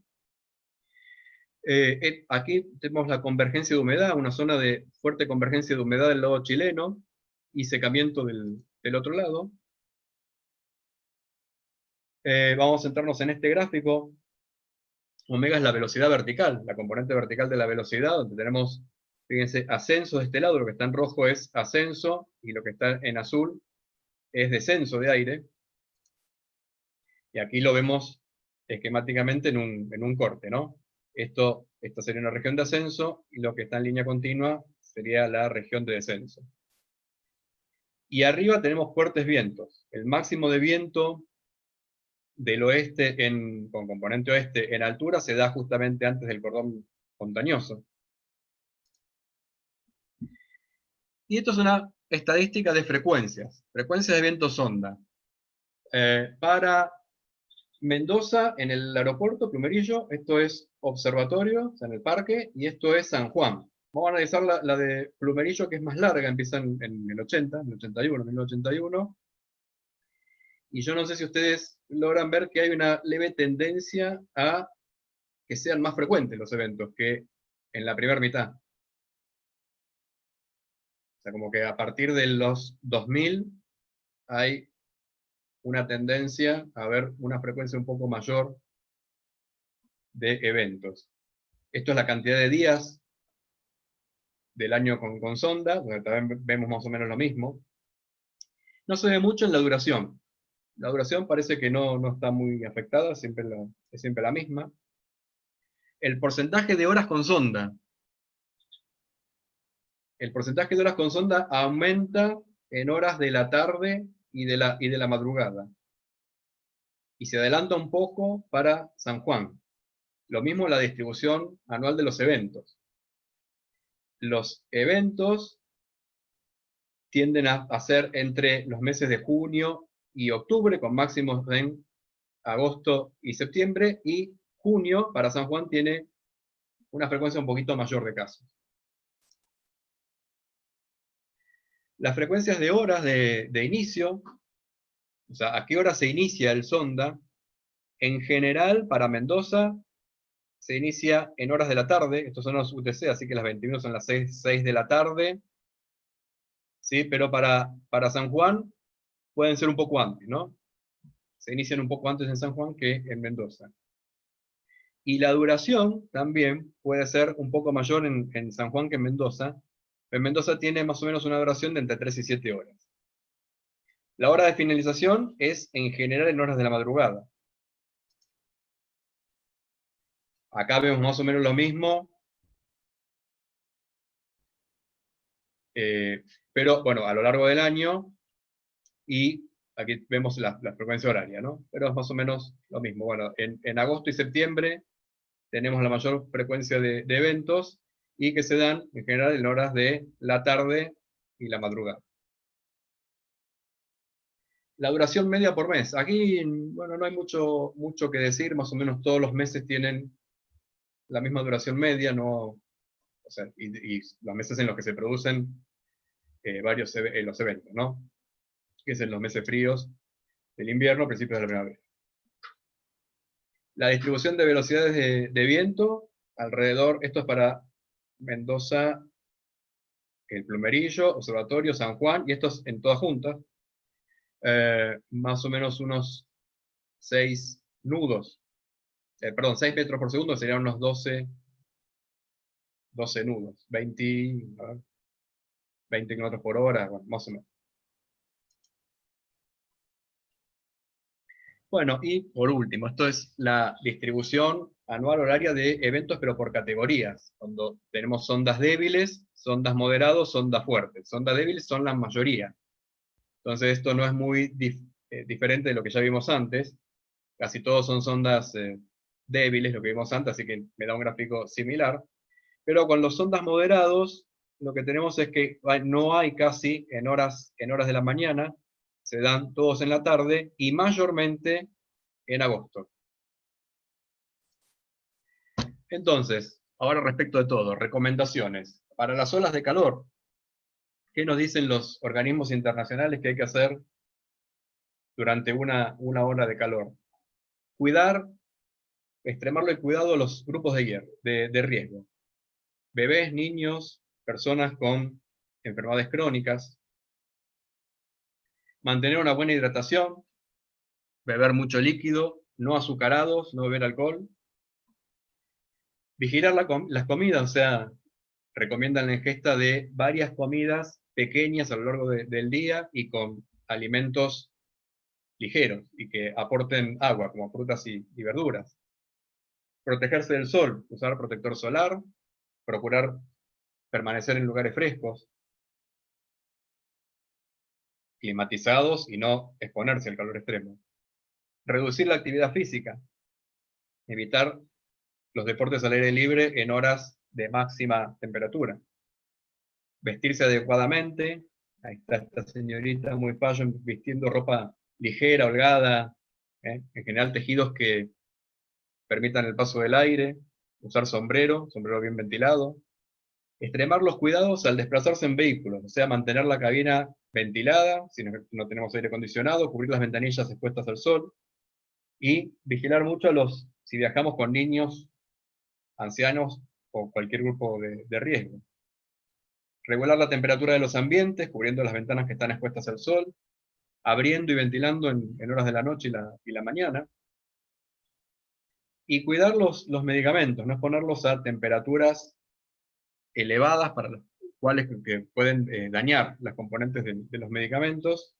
Aquí tenemos la convergencia de humedad, una zona de fuerte convergencia de humedad del lado chileno, y secamiento del otro lado. Vamos a centrarnos en este gráfico. Omega es la velocidad vertical, la componente vertical de la velocidad, donde tenemos, fíjense, ascenso de este lado, lo que está en rojo es ascenso, y lo que está en azul es descenso de aire. Y aquí lo vemos esquemáticamente en un corte, ¿no? Esta sería una región de ascenso, y lo que está en línea continua sería la región de descenso. Y arriba tenemos fuertes vientos. El máximo de viento del oeste con componente oeste en altura se da justamente antes del cordón montañoso. Y esto es una estadística de frecuencias de viento sonda. Para Mendoza, en el aeropuerto, Plumerillo, esto es observatorio, o sea, en el parque, y esto es San Juan. Vamos a analizar la de Plumerillo, que es más larga, empieza en el 80, en el 81, 1981. Y yo no sé si ustedes logran ver que hay una leve tendencia a que sean más frecuentes los eventos que en la primera mitad. O sea, como que a partir de los 2000 hay una tendencia a ver una frecuencia un poco mayor de eventos. Esto es la cantidad de días del año con sonda, donde también vemos más o menos lo mismo. No se ve mucho en la duración. La duración parece que no está muy afectada, es siempre la misma. El porcentaje de horas con sonda. El porcentaje de horas con sonda aumenta en horas de la tarde y de la madrugada. Y se adelanta un poco para San Juan. Lo mismo la distribución anual de los eventos. Los eventos tienden a ser entre los meses de junio y octubre, con máximos en agosto y septiembre, y junio para San Juan tiene una frecuencia un poquito mayor de casos. Las frecuencias de horas de inicio, o sea, a qué hora se inicia el sonda, en general para Mendoza se inicia en horas de la tarde, estos son los UTC, así que las 21 son las 6 de la tarde, ¿sí? Pero para San Juan pueden ser un poco antes, ¿no? Se inician un poco antes en San Juan que en Mendoza. Y la duración también puede ser un poco mayor en San Juan que en Mendoza. En Mendoza tiene más o menos una duración de entre 3 y 7 horas. La hora de finalización es en general en horas de la madrugada. Acá vemos más o menos lo mismo. Pero bueno, a lo largo del año, y aquí vemos la frecuencia horaria, ¿no? Pero es más o menos lo mismo. Bueno, en agosto y septiembre tenemos la mayor frecuencia de eventos, y que se dan en general en horas de la tarde y la madrugada. La duración media por mes. Aquí, bueno, no hay mucho que decir, más o menos todos los meses tienen la misma duración media, no, o sea, y los meses en los que se producen los eventos, ¿no? Que es en los meses fríos del invierno, principios de la primavera. La distribución de velocidades de viento, alrededor, esto es para Mendoza, el Plumerillo, Observatorio, San Juan, y estos en todas juntas, más o menos unos 6 nudos, perdón, 6 metros por segundo serían unos 12 nudos, 20 kilómetros por hora, bueno, más o menos. Bueno, y por último, esto es la distribución anual horaria de eventos, pero por categorías, cuando tenemos sondas débiles, sondas moderados, sondas fuertes. Sondas débiles son la mayoría. Entonces esto no es muy diferente de lo que ya vimos antes. Casi todos son sondas débiles, lo que vimos antes, así que me da un gráfico similar. Pero con los sondas moderados, lo que tenemos es que no hay casi en horas de la mañana, se dan todos en la tarde, y mayormente en agosto. Entonces, ahora respecto de todo, recomendaciones. Para las olas de calor, ¿qué nos dicen los organismos internacionales que hay que hacer durante una ola de calor? Extremarle el cuidado a los grupos de riesgo. Bebés, niños, personas con enfermedades crónicas. Mantener una buena hidratación, beber mucho líquido, no azucarados, no beber alcohol. Vigilar las comidas, o sea, recomiendan la ingesta de varias comidas pequeñas a lo largo del día y con alimentos ligeros y que aporten agua, como frutas y verduras. Protegerse del sol, usar protector solar, procurar permanecer en lugares frescos, climatizados, y no exponerse al calor extremo. Reducir la actividad física, evitar los deportes al aire libre en horas de máxima temperatura. vestirse adecuadamente. Ahí está esta señorita muy fashion, vistiendo ropa ligera, holgada, en general tejidos que permitan el paso del aire, usar sombrero bien ventilado. Extremar los cuidados al desplazarse en vehículos, o sea, mantener la cabina ventilada, si no tenemos aire acondicionado, cubrir las ventanillas expuestas al sol, y vigilar mucho si viajamos con niños, ancianos o cualquier grupo de riesgo. Regular la temperatura de los ambientes, cubriendo las ventanas que están expuestas al sol, abriendo y ventilando en horas de la noche y la mañana. Y cuidar los medicamentos, no exponerlos a temperaturas elevadas para las cuales que pueden dañar las componentes de los medicamentos,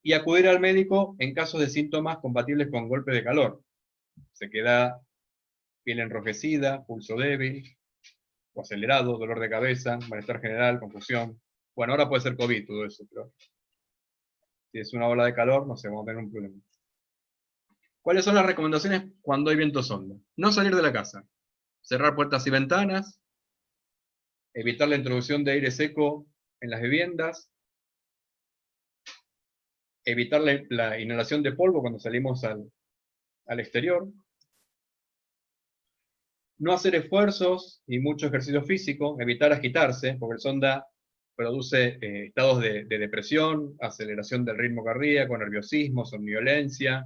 y acudir al médico en casos de síntomas compatibles con golpe de calor. Se queda piel enrojecida, pulso débil o acelerado, dolor de cabeza, malestar general, confusión. Bueno, ahora puede ser COVID todo eso, pero si es una ola de calor, no sé, vamos a tener un problema. ¿Cuáles son las recomendaciones cuando hay viento sonda? No salir de la casa, cerrar puertas y ventanas, evitar la introducción de aire seco en las viviendas, evitar la inhalación de polvo cuando salimos al exterior, no hacer esfuerzos y mucho ejercicio físico, evitar agitarse, porque el sonda produce estados de depresión, aceleración del ritmo cardíaco, nerviosismo, somnolencia,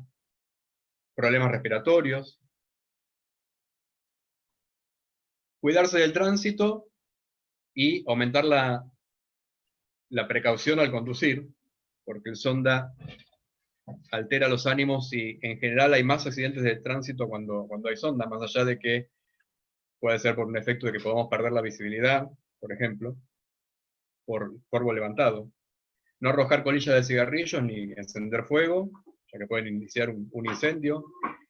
problemas respiratorios. Cuidarse del tránsito y aumentar la precaución al conducir, porque el sonda altera los ánimos y en general hay más accidentes de tránsito cuando hay sonda, más allá de que puede ser por un efecto de que podamos perder la visibilidad, por ejemplo, por polvo levantado. No arrojar colillas de cigarrillos ni encender fuego, ya que pueden iniciar un incendio.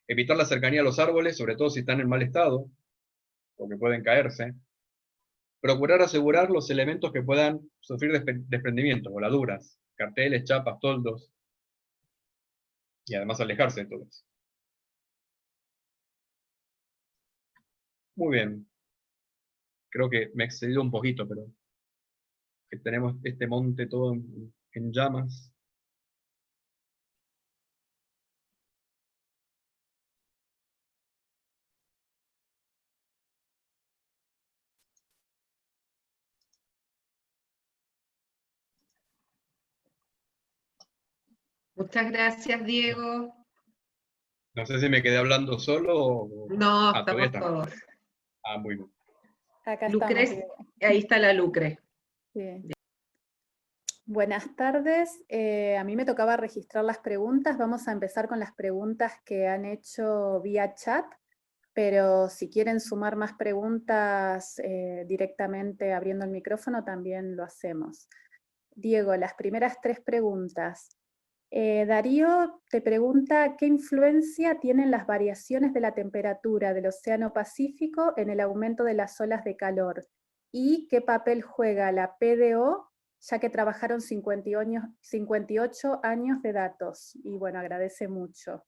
Evitar la cercanía a los árboles, sobre todo si están en mal estado, porque pueden caerse. Procurar asegurar los elementos que puedan sufrir desprendimiento, voladuras, carteles, chapas, toldos, y además alejarse de todo eso. Muy bien. Creo que me he excedido un poquito, pero que tenemos este monte todo en llamas. Muchas gracias, Diego. No sé si me quedé hablando solo o... No, todavía estamos todos. Muy bien. Acá Lucre, estamos. ahí está la Lucre. Bien. Buenas tardes. A mí me tocaba registrar las preguntas. Vamos a empezar con las preguntas que han hecho vía chat, pero si quieren sumar más preguntas directamente abriendo el micrófono, también lo hacemos. Diego, las primeras 3 preguntas. Darío te pregunta, ¿qué influencia tienen las variaciones de la temperatura del Océano Pacífico en el aumento de las olas de calor? ¿Y qué papel juega la PDO, ya que trabajaron 58 años de datos? Y bueno, agradece mucho.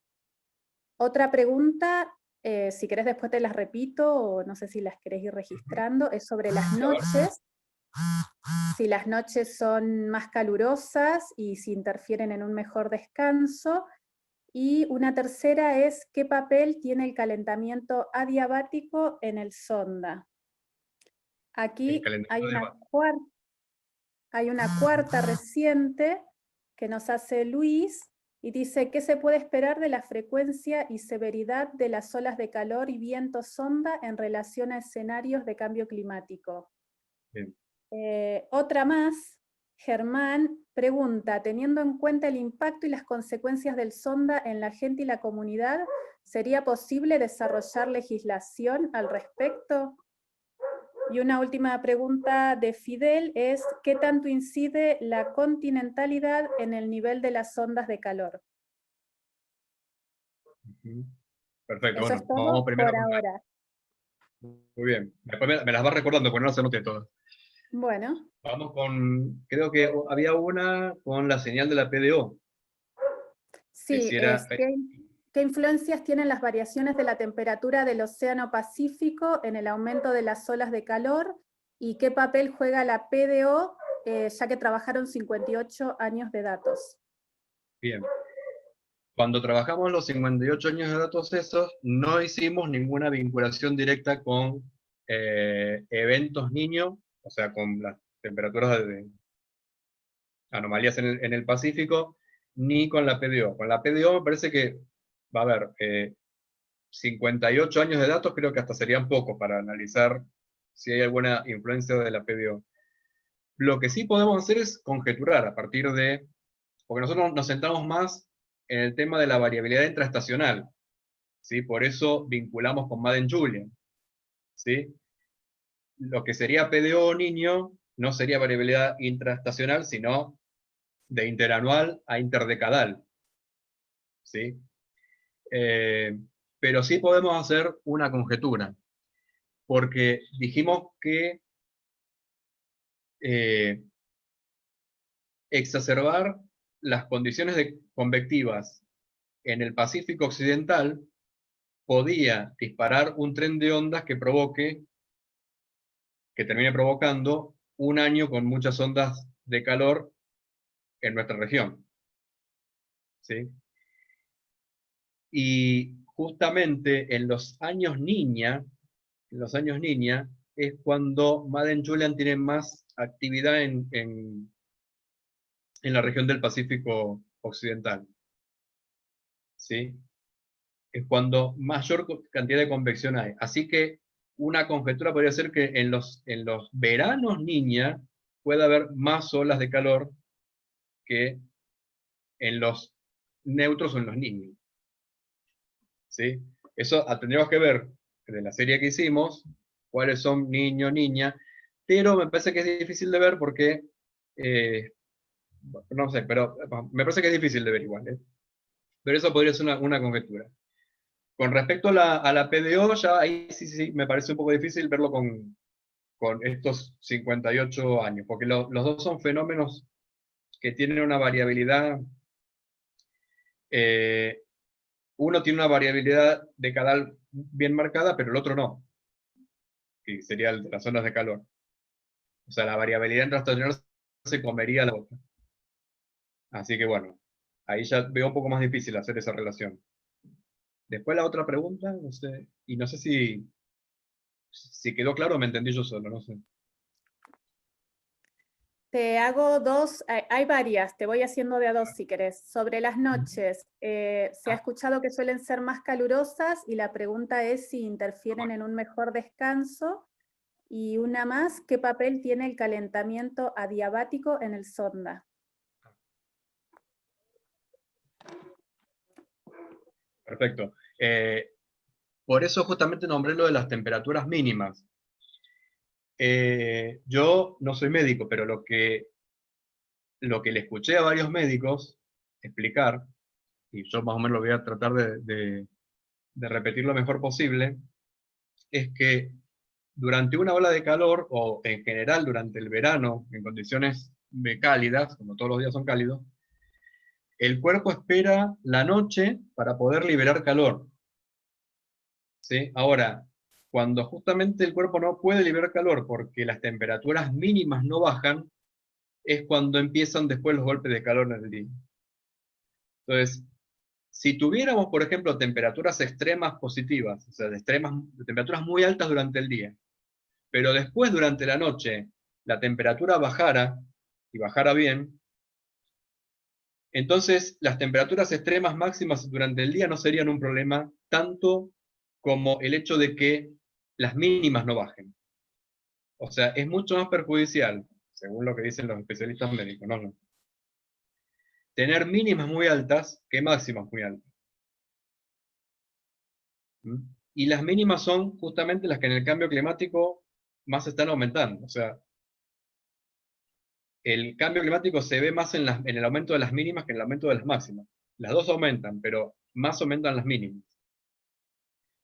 Otra pregunta, si querés después te las repito, o no sé si las querés ir registrando, es sobre las noches. Si las noches son más calurosas y si interfieren en un mejor descanso. Y una tercera es, ¿qué papel tiene el calentamiento adiabático en el sonda? Aquí hay una cuarta reciente que nos hace Luis y dice, ¿qué se puede esperar de la frecuencia y severidad de las olas de calor y viento sonda en relación a escenarios de cambio climático? Bien. Otra más, Germán pregunta, teniendo en cuenta el impacto y las consecuencias del sonda en la gente y la comunidad, ¿sería posible desarrollar legislación al respecto? Y una última pregunta de Fidel es, ¿qué tanto incide la continentalidad en el nivel de las ondas de calor? Perfecto, Eso bueno, es todo vamos primero por ahora. Muy bien, después me las vas recordando, porque no las anoté todas. Bueno. Vamos con, creo que había una con la señal de la PDO. Sí, ¿qué influencias tienen las variaciones de la temperatura del Océano Pacífico en el aumento de las olas de calor? ¿Y qué papel juega la PDO, ya que trabajaron 58 años de datos? Bien. Cuando trabajamos los 58 años de datos esos, no hicimos ninguna vinculación directa con eventos niño, o sea, con las temperaturas de anomalías en el Pacífico, ni con la PDO. Con la PDO me parece que, va a haber 58 años de datos, creo que hasta serían pocos para analizar si hay alguna influencia de la PDO. Lo que sí podemos hacer es conjeturar a partir de, porque nosotros nos centramos más en el tema de la variabilidad intraestacional, ¿sí? Por eso vinculamos con Madden-Julian, ¿sí? Lo que sería PDO niño no sería variabilidad intraestacional, sino de interanual a interdecadal, ¿sí? Pero sí podemos hacer una conjetura, porque dijimos que exacerbar las condiciones convectivas en el Pacífico Occidental podía disparar un tren de ondas que termine provocando un año con muchas ondas de calor en nuestra región, ¿sí? Y justamente en los años niña es cuando Madden-Julian tiene más actividad en la región del Pacífico Occidental, ¿sí? Es cuando mayor cantidad de convección hay. Así que una conjetura podría ser que en los veranos niña puede haber más olas de calor que en los neutros o en los niños, ¿sí? Eso tendríamos que ver de la serie que hicimos, cuáles son niño, niña, pero me parece que es difícil de ver porque, no sé, pero me parece que es difícil de ver igual, ¿eh? Pero eso podría ser una conjetura. Con respecto a la PDO, ya ahí sí me parece un poco difícil verlo con estos 58 años, porque los dos son fenómenos que tienen una variabilidad, uno tiene una variabilidad decadal bien marcada, pero el otro no, que sería el de las zonas de calor. O sea, la variabilidad intraestacional se comería la otra. Así que bueno, ahí ya veo un poco más difícil hacer esa relación. Después la otra pregunta, no sé, y no sé si quedó claro o me entendí yo solo, no sé. Te hago dos, hay varias, te voy haciendo de a dos si querés. Sobre las noches, se ha escuchado que suelen ser más calurosas y la pregunta es si interfieren en un mejor descanso. Y una más, ¿qué papel tiene el calentamiento adiabático en el sonda? Perfecto. Por eso justamente nombré lo de las temperaturas mínimas. Yo no soy médico, pero lo que le escuché a varios médicos explicar, y yo más o menos lo voy a tratar de repetir lo mejor posible, es que durante una ola de calor, o en general durante el verano, en condiciones cálidas, como todos los días son cálidos, el cuerpo espera la noche para poder liberar calor, ¿sí? Ahora, cuando justamente el cuerpo no puede liberar calor porque las temperaturas mínimas no bajan, es cuando empiezan después los golpes de calor en el día. Entonces, si tuviéramos, por ejemplo, temperaturas extremas positivas, o sea, de temperaturas muy altas durante el día, pero después durante la noche la temperatura bajara, y bajara bien, entonces las temperaturas extremas máximas durante el día no serían un problema tanto como el hecho de que las mínimas no bajen. O sea, es mucho más perjudicial, según lo que dicen los especialistas médicos, no, tener mínimas muy altas que máximas muy altas. ¿Mm? Y las mínimas son justamente las que en el cambio climático más están aumentando. O sea, el cambio climático se ve más en el aumento de las mínimas que en el aumento de las máximas. Las dos aumentan, pero más aumentan las mínimas.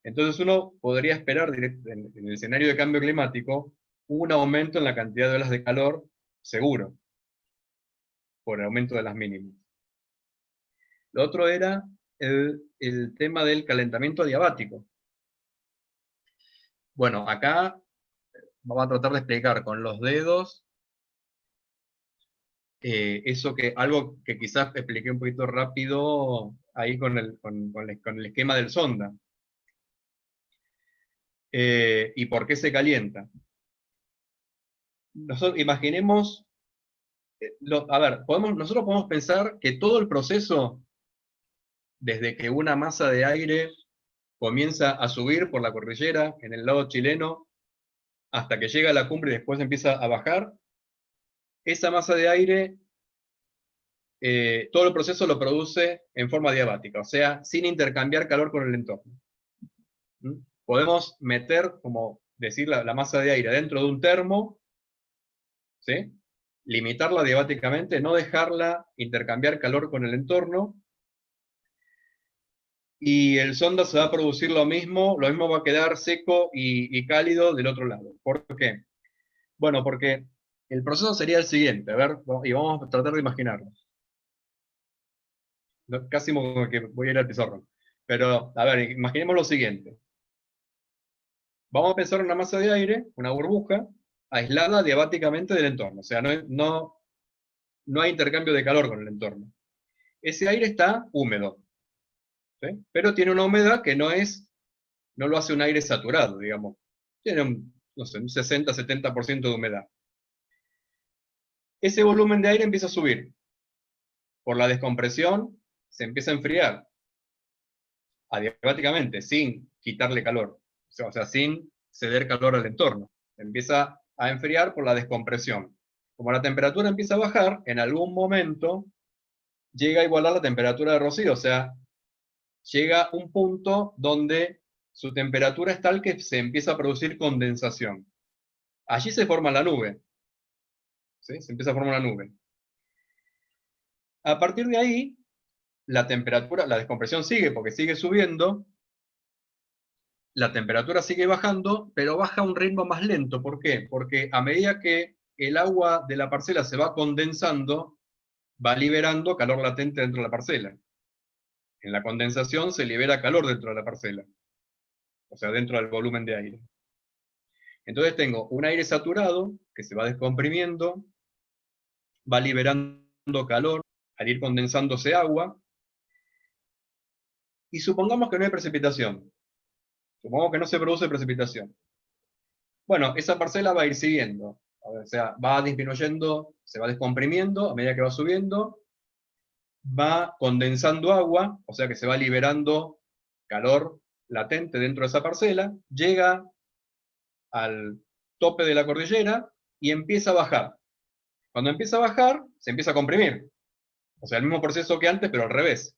Entonces uno podría esperar en el escenario de cambio climático un aumento en la cantidad de olas de calor seguro, por el aumento de las mínimas. Lo otro era el tema del calentamiento adiabático. Bueno, acá vamos a tratar de explicar con los dedos algo que quizás expliqué un poquito rápido ahí con el esquema del sonda. ¿Y por qué se calienta? Imaginemos, nosotros podemos pensar que todo el proceso, desde que una masa de aire comienza a subir por la cordillera en el lado chileno, hasta que llega a la cumbre y después empieza a bajar, esa masa de aire, todo el proceso lo produce en forma diabática, o sea, sin intercambiar calor con el entorno. Podemos meter, como decir, la masa de aire dentro de un termo, ¿sí? Limitarla diabáticamente, no dejarla intercambiar calor con el entorno, y el sonda se va a producir lo mismo va a quedar seco y cálido del otro lado. ¿Por qué? Bueno, porque el proceso sería el siguiente, a ver, y vamos a tratar de imaginarlo. Casi como que voy a ir al pizarrón. Pero, a ver, imaginemos lo siguiente. Vamos a pensar en una masa de aire, una burbuja, aislada diabáticamente del entorno. O sea, no hay intercambio de calor con el entorno. Ese aire está húmedo, ¿sí? Pero tiene una humedad que no lo hace un aire saturado, digamos. Tiene un 60-70% de humedad. Ese volumen de aire empieza a subir. Por la descompresión, se empieza a enfriar adiabáticamente, sin quitarle calor. O sea, sin ceder calor al entorno. Se empieza a enfriar por la descompresión. Como la temperatura empieza a bajar, en algún momento llega a igualar la temperatura de rocío. O sea, llega un punto donde su temperatura es tal que se empieza a producir condensación. Allí se forma la nube. ¿Sí? Se empieza a formar una nube. A partir de ahí, la temperatura, la descompresión sigue porque sigue subiendo, la temperatura sigue bajando, pero baja a un ritmo más lento. ¿Por qué? Porque a medida que el agua de la parcela se va condensando, va liberando calor latente dentro de la parcela. En la condensación se libera calor dentro de la parcela, o sea, dentro del volumen de aire. Entonces tengo un aire saturado que se va descomprimiendo, va liberando calor al ir condensándose agua, y supongamos que no hay precipitación. Supongamos que no se produce precipitación. Bueno, esa parcela va a ir siguiendo. O sea, va disminuyendo, se va descomprimiendo a medida que va subiendo, va condensando agua, o sea que se va liberando calor latente dentro de esa parcela, llega al tope de la cordillera y empieza a bajar. Cuando empieza a bajar, se empieza a comprimir. O sea, el mismo proceso que antes, pero al revés.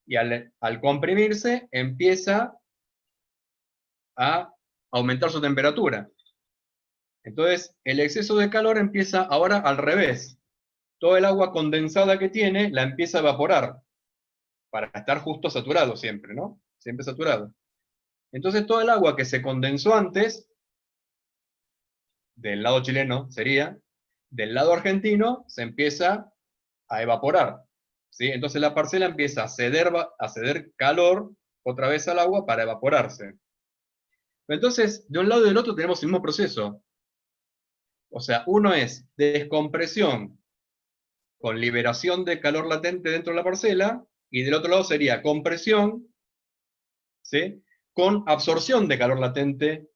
Y al comprimirse, empieza a aumentar su temperatura. Entonces, el exceso de calor empieza ahora al revés. Toda el agua condensada que tiene la empieza a evaporar, para estar justo saturado siempre, ¿no? Siempre saturado. Entonces, toda el agua que se condensó antes, del lado chileno sería, del lado argentino se empieza a evaporar, ¿sí? Entonces la parcela empieza a ceder calor otra vez al agua para evaporarse. Entonces, de un lado y del otro tenemos el mismo proceso. O sea, uno es descompresión con liberación de calor latente dentro de la parcela, y del otro lado sería compresión, ¿sí?, con absorción de calor latente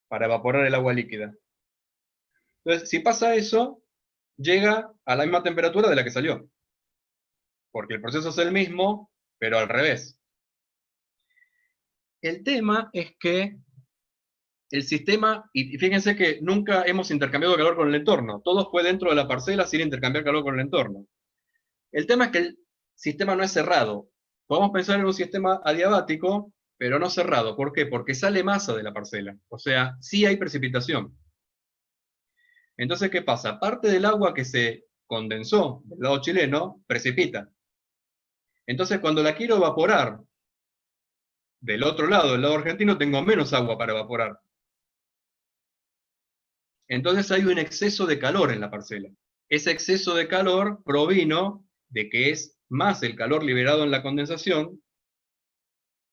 para evaporar el agua líquida. Entonces, si pasa eso, llega a la misma temperatura de la que salió, porque el proceso es el mismo, pero al revés. El tema es que el sistema, y fíjense que nunca hemos intercambiado calor con el entorno, todo fue dentro de la parcela sin intercambiar calor con el entorno. El tema es que el sistema no es cerrado. Podemos pensar en un sistema adiabático, pero no cerrado. ¿Por qué? Porque sale masa de la parcela, o sea, sí hay precipitación. Entonces, ¿qué pasa? Parte del agua que se condensó del lado chileno precipita. Entonces, cuando la quiero evaporar del otro lado, del lado argentino, tengo menos agua para evaporar. Entonces hay un exceso de calor en la parcela. Ese exceso de calor provino de que es más el calor liberado en la condensación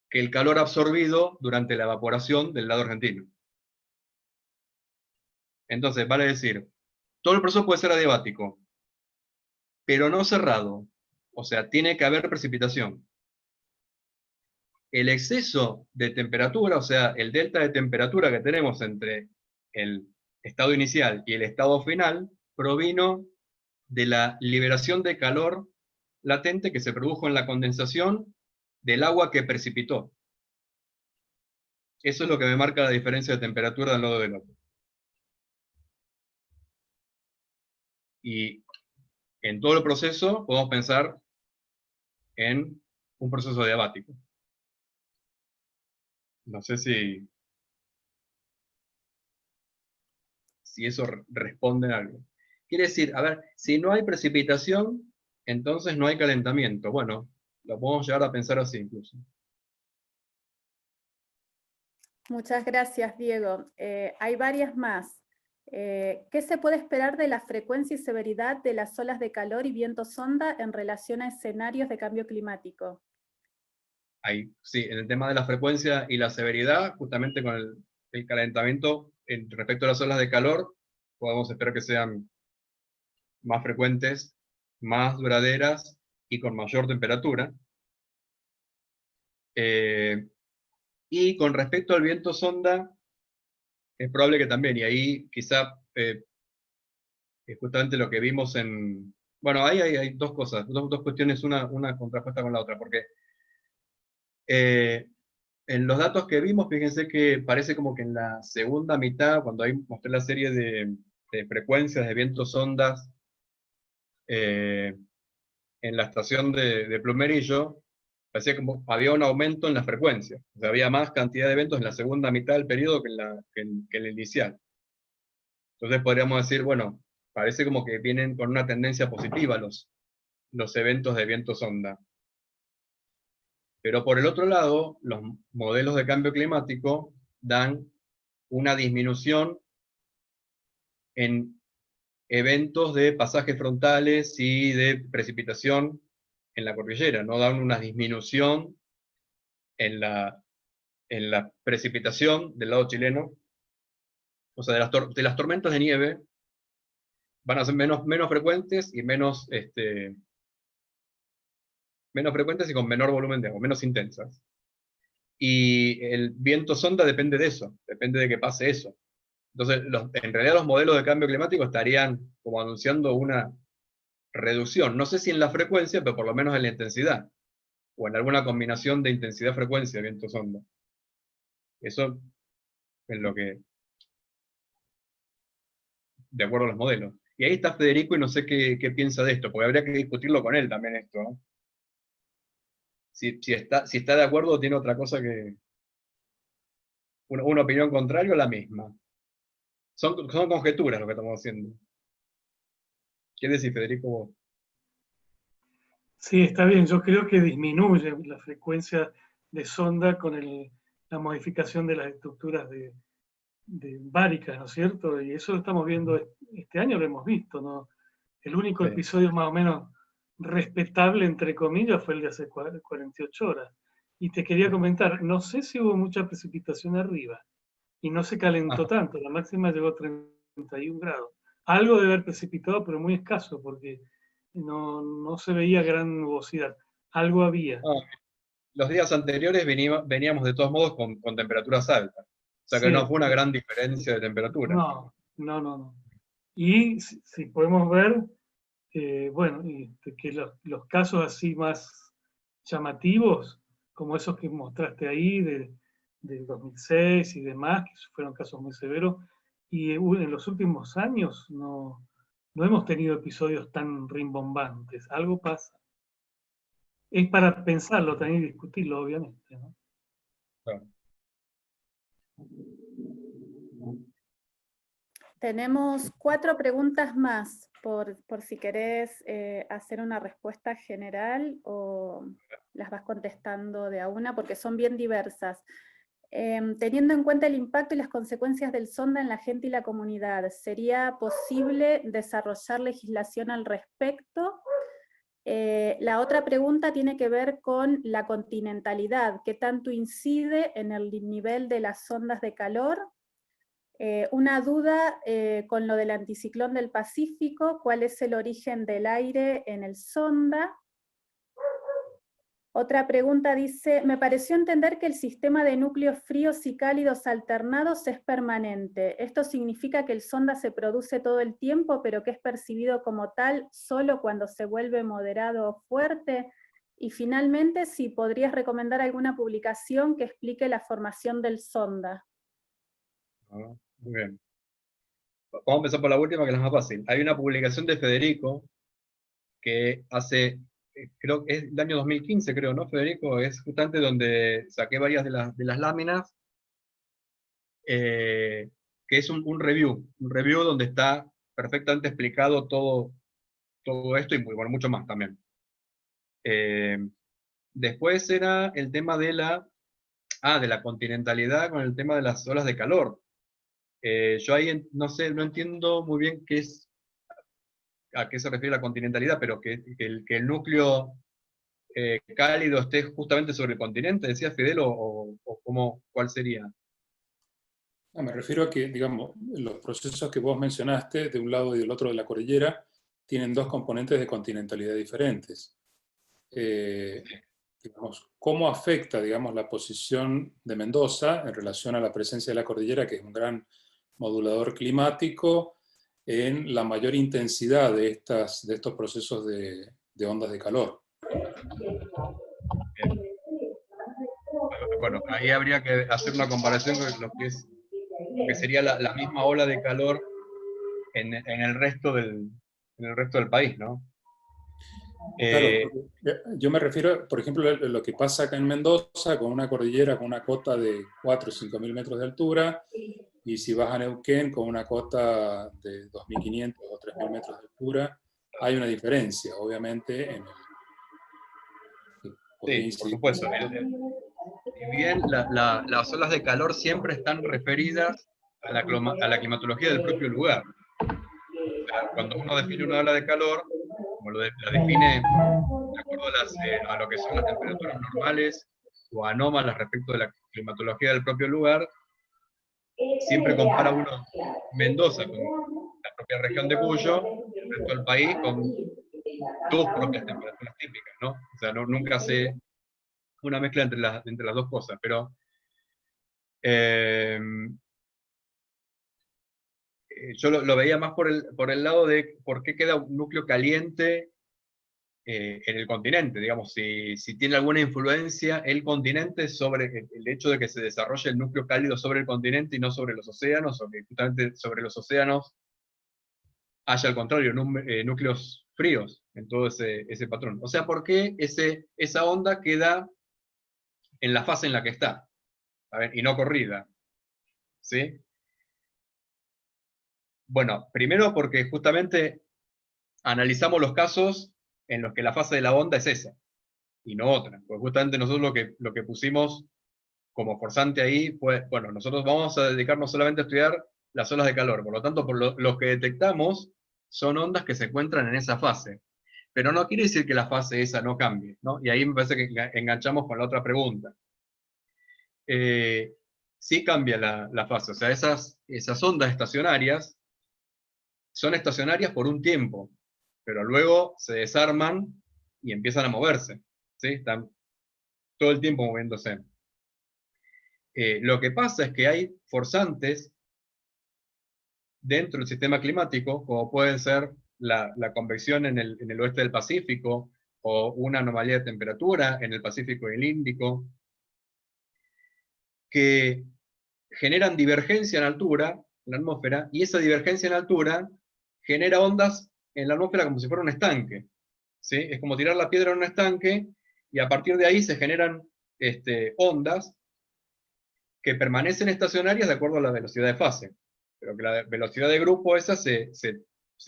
que el calor absorbido durante la evaporación del lado argentino. Entonces, vale decir, todo el proceso puede ser adiabático, pero no cerrado. O sea, tiene que haber precipitación. El exceso de temperatura, o sea, el delta de temperatura que tenemos entre el estado inicial y el estado final, provino de la liberación de calor latente que se produjo en la condensación del agua que precipitó. Eso es lo que me marca la diferencia de temperatura de un lado del otro. Y en todo el proceso podemos pensar en un proceso adiabático. No sé si eso responde a algo. Quiere decir, a ver, si no hay precipitación, entonces no hay calentamiento. Bueno, lo podemos llegar a pensar así incluso. Muchas gracias, Diego. Hay varias más. ¿Qué se puede esperar de la frecuencia y severidad de las olas de calor y viento sonda en relación a escenarios de cambio climático? Ahí, sí, en el tema de la frecuencia y la severidad, justamente con el calentamiento, respecto a las olas de calor, podemos esperar que sean más frecuentes, más duraderas y con mayor temperatura. Y con respecto al viento sonda, es probable que también, y ahí quizá es justamente lo que vimos en... Bueno, ahí hay dos cosas, dos cuestiones, una contrapuesta con la otra, porque en los datos que vimos, fíjense que parece como que en la segunda mitad, cuando ahí mostré la serie de frecuencias de vientos ondas en la estación de Plumerillo, parecía como había un aumento en la frecuencia. O sea, había más cantidad de eventos en la segunda mitad del periodo que en el inicial. Entonces podríamos decir, bueno, parece como que vienen con una tendencia positiva los eventos de viento sonda. Pero por el otro lado, los modelos de cambio climático dan una disminución en eventos de pasajes frontales y de precipitación en la cordillera, no dan una disminución en la precipitación del lado chileno. O sea, de las tormentas de nieve van a ser menos frecuentes y menos frecuentes y con menor volumen de agua, menos intensas. Y el viento sonda depende de eso, depende de que pase eso. Entonces, en realidad los modelos de cambio climático estarían como anunciando una reducción, no sé si en la frecuencia, pero por lo menos en la intensidad, o en alguna combinación de intensidad-frecuencia de viento sonda. Eso es lo que, de acuerdo a los modelos. Y ahí está Federico y no sé qué piensa de esto, porque habría que discutirlo con él también esto, ¿no? Si está de acuerdo o tiene otra cosa que... Una opinión contraria o la misma. Son conjeturas lo que estamos haciendo. ¿Qué decís, Federico, vos? Sí, está bien. Yo creo que disminuye la frecuencia de sonda con la modificación de las estructuras de báricas, ¿no es cierto? Y eso lo estamos viendo este año, lo hemos visto, ¿no? El único episodio más o menos respetable, entre comillas, fue el de hace 48 horas. Y te quería comentar, no sé si hubo mucha precipitación arriba y no se calentó tanto, la máxima llegó a 31 grados. Algo de haber precipitado, pero muy escaso, porque no se veía gran nubosidad. Algo había. Los días anteriores veníamos de todos modos con temperaturas altas. O sea que no fue una gran diferencia de temperatura. No. Y si podemos ver, bueno, que los casos así más llamativos, como esos que mostraste ahí, del 2006 y demás, que fueron casos muy severos, y en los últimos años no hemos tenido episodios tan rimbombantes. Algo pasa. Es para pensarlo también y discutirlo, obviamente, ¿no? Claro. Tenemos 4 preguntas más, por si querés hacer una respuesta general o las vas contestando de a una, porque son bien diversas. Teniendo en cuenta el impacto y las consecuencias del sonda en la gente y la comunidad, ¿sería posible desarrollar legislación al respecto? La otra pregunta tiene que ver con la continentalidad, ¿qué tanto incide en el nivel de las ondas de calor? Una duda con lo del anticiclón del Pacífico, ¿cuál es el origen del aire en el sonda? Otra pregunta dice, me pareció entender que el sistema de núcleos fríos y cálidos alternados es permanente. ¿Esto significa que el sonda se produce todo el tiempo, pero que es percibido como tal solo cuando se vuelve moderado o fuerte? Y finalmente, si podrías recomendar alguna publicación que explique la formación del sonda. Muy bien. Vamos a empezar por la última, que es la más fácil. Hay una publicación de Federico que hace, creo que es el año 2015, creo, ¿no, Federico? Es justamente donde saqué varias de las láminas, que es un review donde está perfectamente explicado todo esto y bueno, mucho más también. Después era el tema de la continentalidad con el tema de las olas de calor. Yo ahí no sé, no entiendo muy bien a qué se refiere la continentalidad, pero que el núcleo cálido esté justamente sobre el continente, decía Fidel, o ¿cuál sería? Me refiero a que, digamos, los procesos que vos mencionaste, de un lado y del otro de la cordillera, tienen dos componentes de continentalidad diferentes. Digamos, ¿cómo afecta, digamos, la posición de Mendoza en relación a la presencia de la cordillera, que es un gran modulador climático, en la mayor intensidad de estos procesos de ondas de calor? Bien. Bueno, ahí habría que hacer una comparación con lo que sería la misma ola de calor en el resto del país, ¿no? Claro, yo me refiero, por ejemplo, a lo que pasa acá en Mendoza, con una cordillera con una cota de 4 o 5 mil metros de altura, y si vas a Neuquén con una cota de 2.500 o 3.000 metros de altura, hay una diferencia, obviamente, en el Sí, por supuesto. Si bien las olas de calor siempre están referidas a la climatología del propio lugar. O sea, cuando uno define una ola de calor, como la define de acuerdo a lo que son las temperaturas normales o anómalas respecto de la climatología del propio lugar, siempre compara uno Mendoza con la propia región de Cuyo y el resto del país con tus propias temperaturas típicas, ¿no? O sea, nunca hace una mezcla entre las dos cosas, pero yo lo veía más por el lado de por qué queda un núcleo caliente en el continente, digamos, si tiene alguna influencia el continente sobre el hecho de que se desarrolle el núcleo cálido sobre el continente y no sobre los océanos, o que justamente sobre los océanos haya al contrario núcleos fríos en todo ese patrón. O sea, ¿por qué esa onda queda en la fase en la que está? A ver, y no corrida, ¿sí? Bueno, primero porque justamente analizamos los casos en los que la fase de la onda es esa, y no otra. Pues justamente nosotros lo que pusimos como forzante ahí fue, bueno, nosotros vamos a dedicarnos solamente a estudiar las olas de calor, por lo tanto, lo que detectamos son ondas que se encuentran en esa fase. Pero no quiere decir que la fase esa no cambie, ¿no? Y ahí me parece que enganchamos con la otra pregunta. Sí cambia la fase, o sea, esas ondas estacionarias son estacionarias por un tiempo, pero luego se desarman y empiezan a moverse, ¿sí? Están todo el tiempo moviéndose. Lo que pasa es que hay forzantes dentro del sistema climático, como pueden ser la convección en el oeste del Pacífico, o una anomalía de temperatura en el Pacífico y el Índico, que generan divergencia en altura, en la atmósfera, y esa divergencia en altura genera ondas en la atmósfera como si fuera un estanque, ¿sí? Es como tirar la piedra en un estanque, y a partir de ahí se generan ondas que permanecen estacionarias de acuerdo a la velocidad de fase, pero que la velocidad de grupo esa se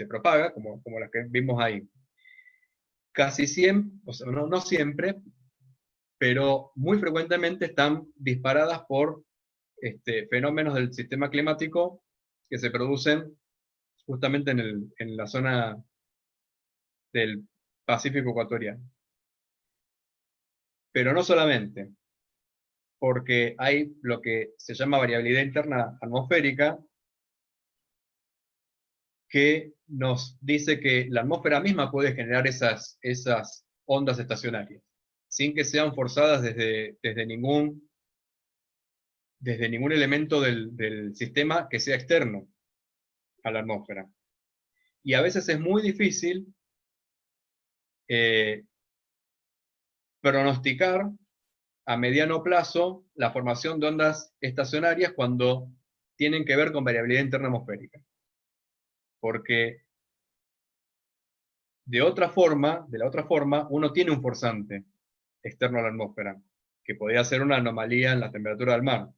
propaga, como las que vimos ahí. Casi siempre, o sea, no siempre, pero muy frecuentemente están disparadas por fenómenos del sistema climático que se producen justamente en la zona del Pacífico ecuatorial. Pero no solamente, porque hay lo que se llama variabilidad interna atmosférica, que nos dice que la atmósfera misma puede generar esas ondas estacionarias, sin que sean forzadas desde ningún elemento del sistema que sea externo a la atmósfera. Y a veces es muy difícil pronosticar a mediano plazo la formación de ondas estacionarias cuando tienen que ver con variabilidad interna atmosférica. Porque de la otra forma, uno tiene un forzante externo a la atmósfera, que podría ser una anomalía en la temperatura del mar.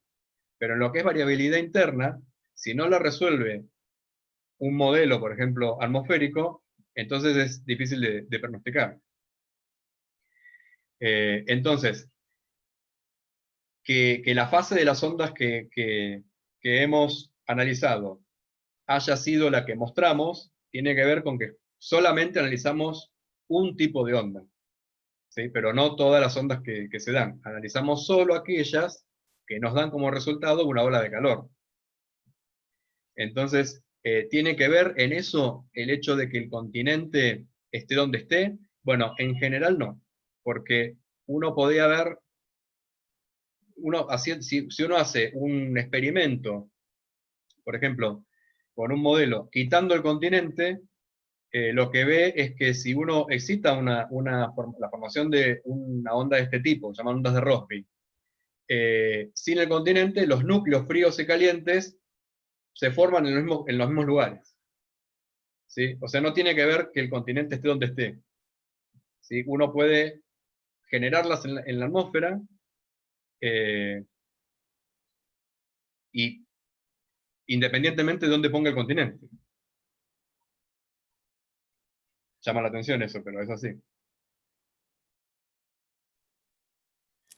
Pero en lo que es variabilidad interna, si no la resuelve un modelo, por ejemplo, atmosférico, entonces es difícil de pronosticar. Entonces, que la fase de las ondas que hemos analizado haya sido la que mostramos, tiene que ver con que solamente analizamos un tipo de onda, ¿sí? Pero no todas las ondas que se dan. Analizamos solo aquellas que nos dan como resultado una ola de calor. Entonces, ¿tiene que ver en eso el hecho de que el continente esté donde esté? Bueno, en general no, porque uno podía ver, si uno hace un experimento, por ejemplo, con un modelo, quitando el continente, lo que ve es que si uno excita la formación de una onda de este tipo, llaman ondas de Rossby, sin el continente, los núcleos fríos y calientes se forman en los mismos lugares. ¿Sí? O sea, no tiene que ver que el continente esté donde esté. ¿Sí? Uno puede generarlas en la atmósfera y independientemente de dónde ponga el continente. Llama la atención eso, pero es así.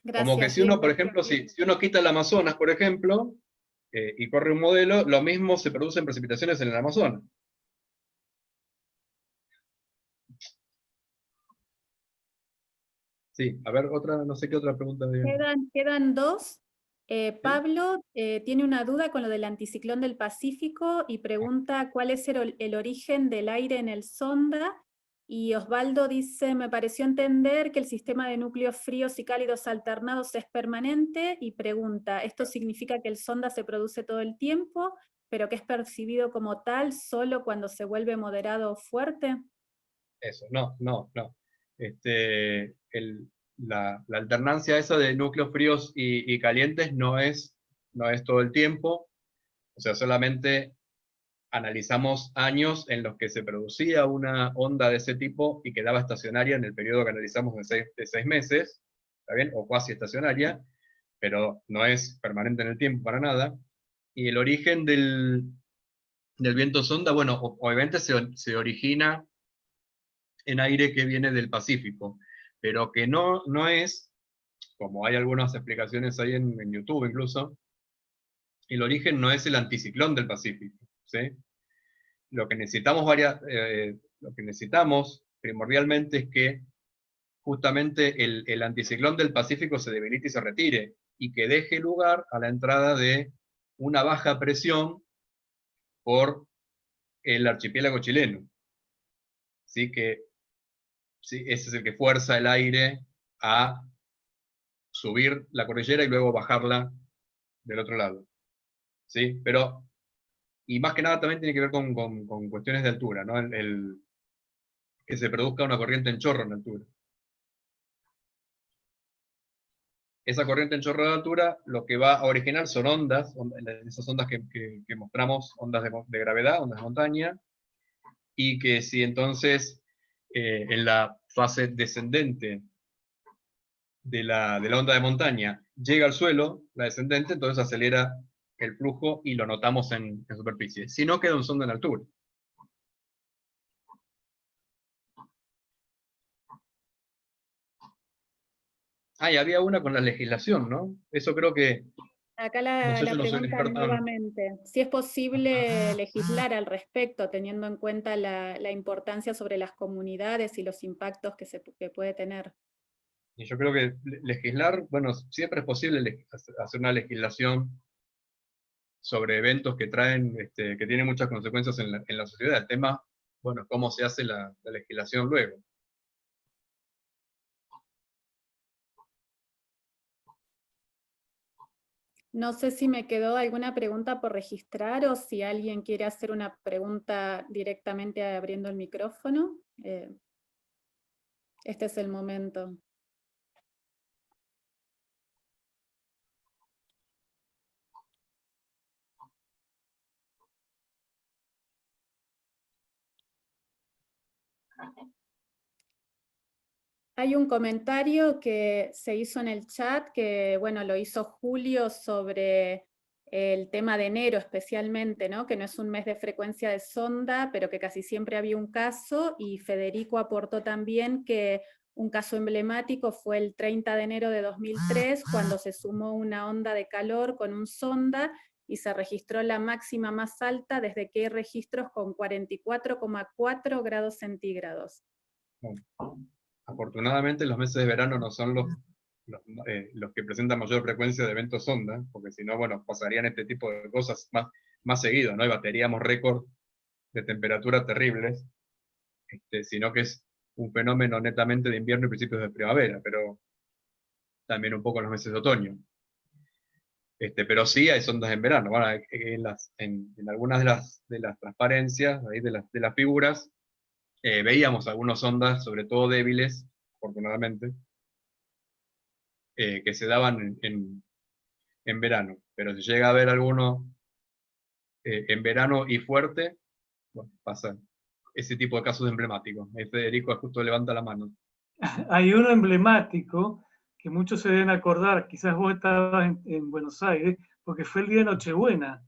Gracias, Como que si uno, por ejemplo, si uno quita el Amazonas, por ejemplo, y corre un modelo, lo mismo se producen precipitaciones en el Amazonas. Sí, a ver, no sé qué otra pregunta. Quedan dos. Pablo tiene una duda con lo del anticiclón del Pacífico y pregunta cuál es el origen del aire en el sonda. Y Osvaldo dice, me pareció entender que el sistema de núcleos fríos y cálidos alternados es permanente, y pregunta, ¿esto significa que el sonda se produce todo el tiempo, pero que es percibido como tal solo cuando se vuelve moderado o fuerte? Eso, no. La alternancia esa de núcleos fríos y calientes no es todo el tiempo, o sea, solamente analizamos años en los que se producía una onda de ese tipo y quedaba estacionaria en el periodo que analizamos de 6 meses, ¿está bien? O cuasi estacionaria, pero no es permanente en el tiempo para nada. Y el origen del viento sonda, bueno, obviamente se origina en aire que viene del Pacífico, pero que no es, como hay algunas explicaciones ahí en YouTube incluso, el origen no es el anticiclón del Pacífico, ¿sí? Lo que necesitamos primordialmente es que justamente el anticiclón del Pacífico se debilite y se retire, y que deje lugar a la entrada de una baja presión por el archipiélago chileno. ¿Sí? Sí, ese es el que fuerza el aire a subir la cordillera y luego bajarla del otro lado. ¿Sí? Pero, y más que nada también tiene que ver con cuestiones de altura, ¿no? Que se produzca una corriente en chorro en altura. Esa corriente en chorro de altura lo que va a originar son ondas, esas ondas que mostramos, ondas de gravedad, ondas de montaña, y que si entonces en la fase descendente de la onda de montaña llega al suelo, la descendente, entonces acelera el flujo y lo notamos en superficie. Si no, queda un sonda en altura. Ah, y había una con la legislación, ¿no? Eso creo que... Acá No sé, la yo no soy un pregunta experto nuevamente, si es posible legislar al respecto, teniendo en cuenta la importancia sobre las comunidades y los impactos que puede tener. Y yo creo que legislar, bueno, siempre es posible hacer una legislación sobre eventos que traen, que tienen muchas consecuencias en la sociedad. El tema, bueno, cómo se hace la legislación luego. No sé si me quedó alguna pregunta por registrar o si alguien quiere hacer una pregunta directamente abriendo el micrófono. Este es el momento. Hay un comentario que se hizo en el chat, que bueno, lo hizo Julio sobre el tema de enero especialmente, ¿no? Que no es un mes de frecuencia de sonda, pero que casi siempre había un caso, y Federico aportó también que un caso emblemático fue el 30 de enero de 2003, cuando se sumó una onda de calor con un sonda y se registró la máxima más alta desde que hay registros con 44,4 grados centígrados. Bueno, afortunadamente los meses de verano no son los que presentan mayor frecuencia de eventos sonda, porque si no, bueno, pasarían este tipo de cosas más seguido, ¿no? Y bateríamos récord de temperaturas terribles, sino que es un fenómeno netamente de invierno y principios de primavera, pero también un poco en los meses de otoño. Pero sí hay sondas en verano. Bueno, en algunas de las transparencias, ahí de las figuras, veíamos algunas ondas, sobre todo débiles, afortunadamente, que se daban en verano. Pero si llega a haber alguno en verano y fuerte, bueno, pasa ese tipo de casos emblemáticos. Federico justo levanta la mano. Hay uno emblemático que muchos se deben acordar, quizás vos estabas en Buenos Aires, porque fue el día de Nochebuena,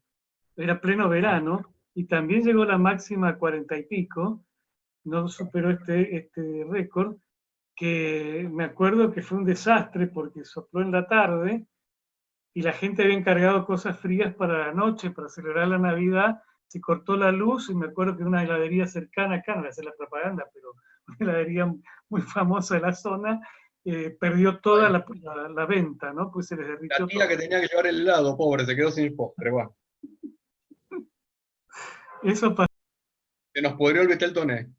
era pleno verano, y también llegó la máxima a 40 y pico, no superó este récord, que me acuerdo que fue un desastre porque sopló en la tarde y la gente había encargado cosas frías para la noche, para celebrar la Navidad, se cortó la luz y me acuerdo que una heladería cercana acá, no voy a hacer la propaganda, pero una heladería muy famosa de la zona, perdió toda la venta, ¿no? Pues se les derritió La tía todo. que tenía que llevar el helado, pobre, se quedó sin postre, bueno. Eso pasó. Se nos pudrió el Vitel Toné.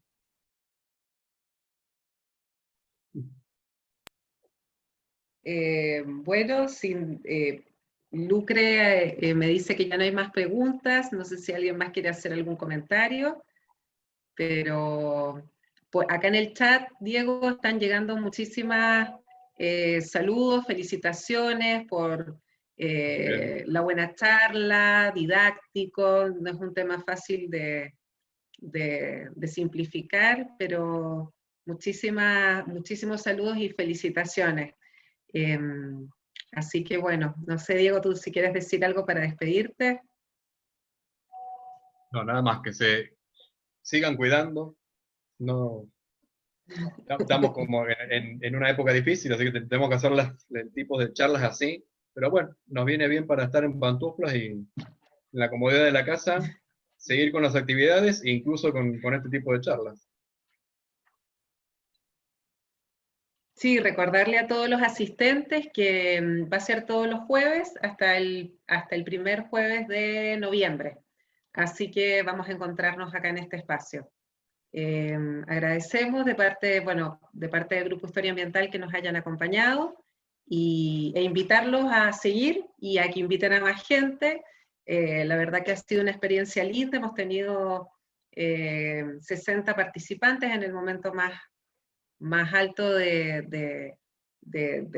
Bueno, Lucre me dice que ya no hay más preguntas, no sé si alguien más quiere hacer algún comentario, pero pues, acá en el chat, Diego, están llegando muchísimas saludos, felicitaciones por la buena charla, didáctico, no es un tema fácil de simplificar, pero muchísimos saludos y felicitaciones. Así que bueno, no sé, Diego, tú si quieres decir algo para despedirte. No, nada más, que se sigan cuidando. No, estamos como en una época difícil, así que tenemos que hacer el tipo de charlas así. Pero bueno, nos viene bien para estar en pantuflas y en la comodidad de la casa, seguir con las actividades e incluso con este tipo de charlas. Sí, recordarle a todos los asistentes que va a ser todos los jueves hasta el primer jueves de noviembre. Así que vamos a encontrarnos acá en este espacio. Agradecemos de parte del Grupo Historia Ambiental que nos hayan acompañado e invitarlos a seguir y a que inviten a más gente. La verdad que ha sido una experiencia linda, hemos tenido 60 participantes en el momento más alto de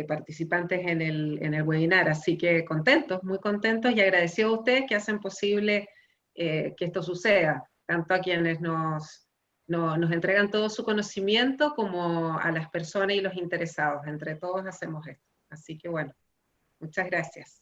participantes en el webinar, así que contentos, muy contentos y agradecidos a ustedes que hacen posible que esto suceda, tanto a quienes nos entregan todo su conocimiento como a las personas y los interesados. Entre todos hacemos esto. Así que bueno, muchas gracias.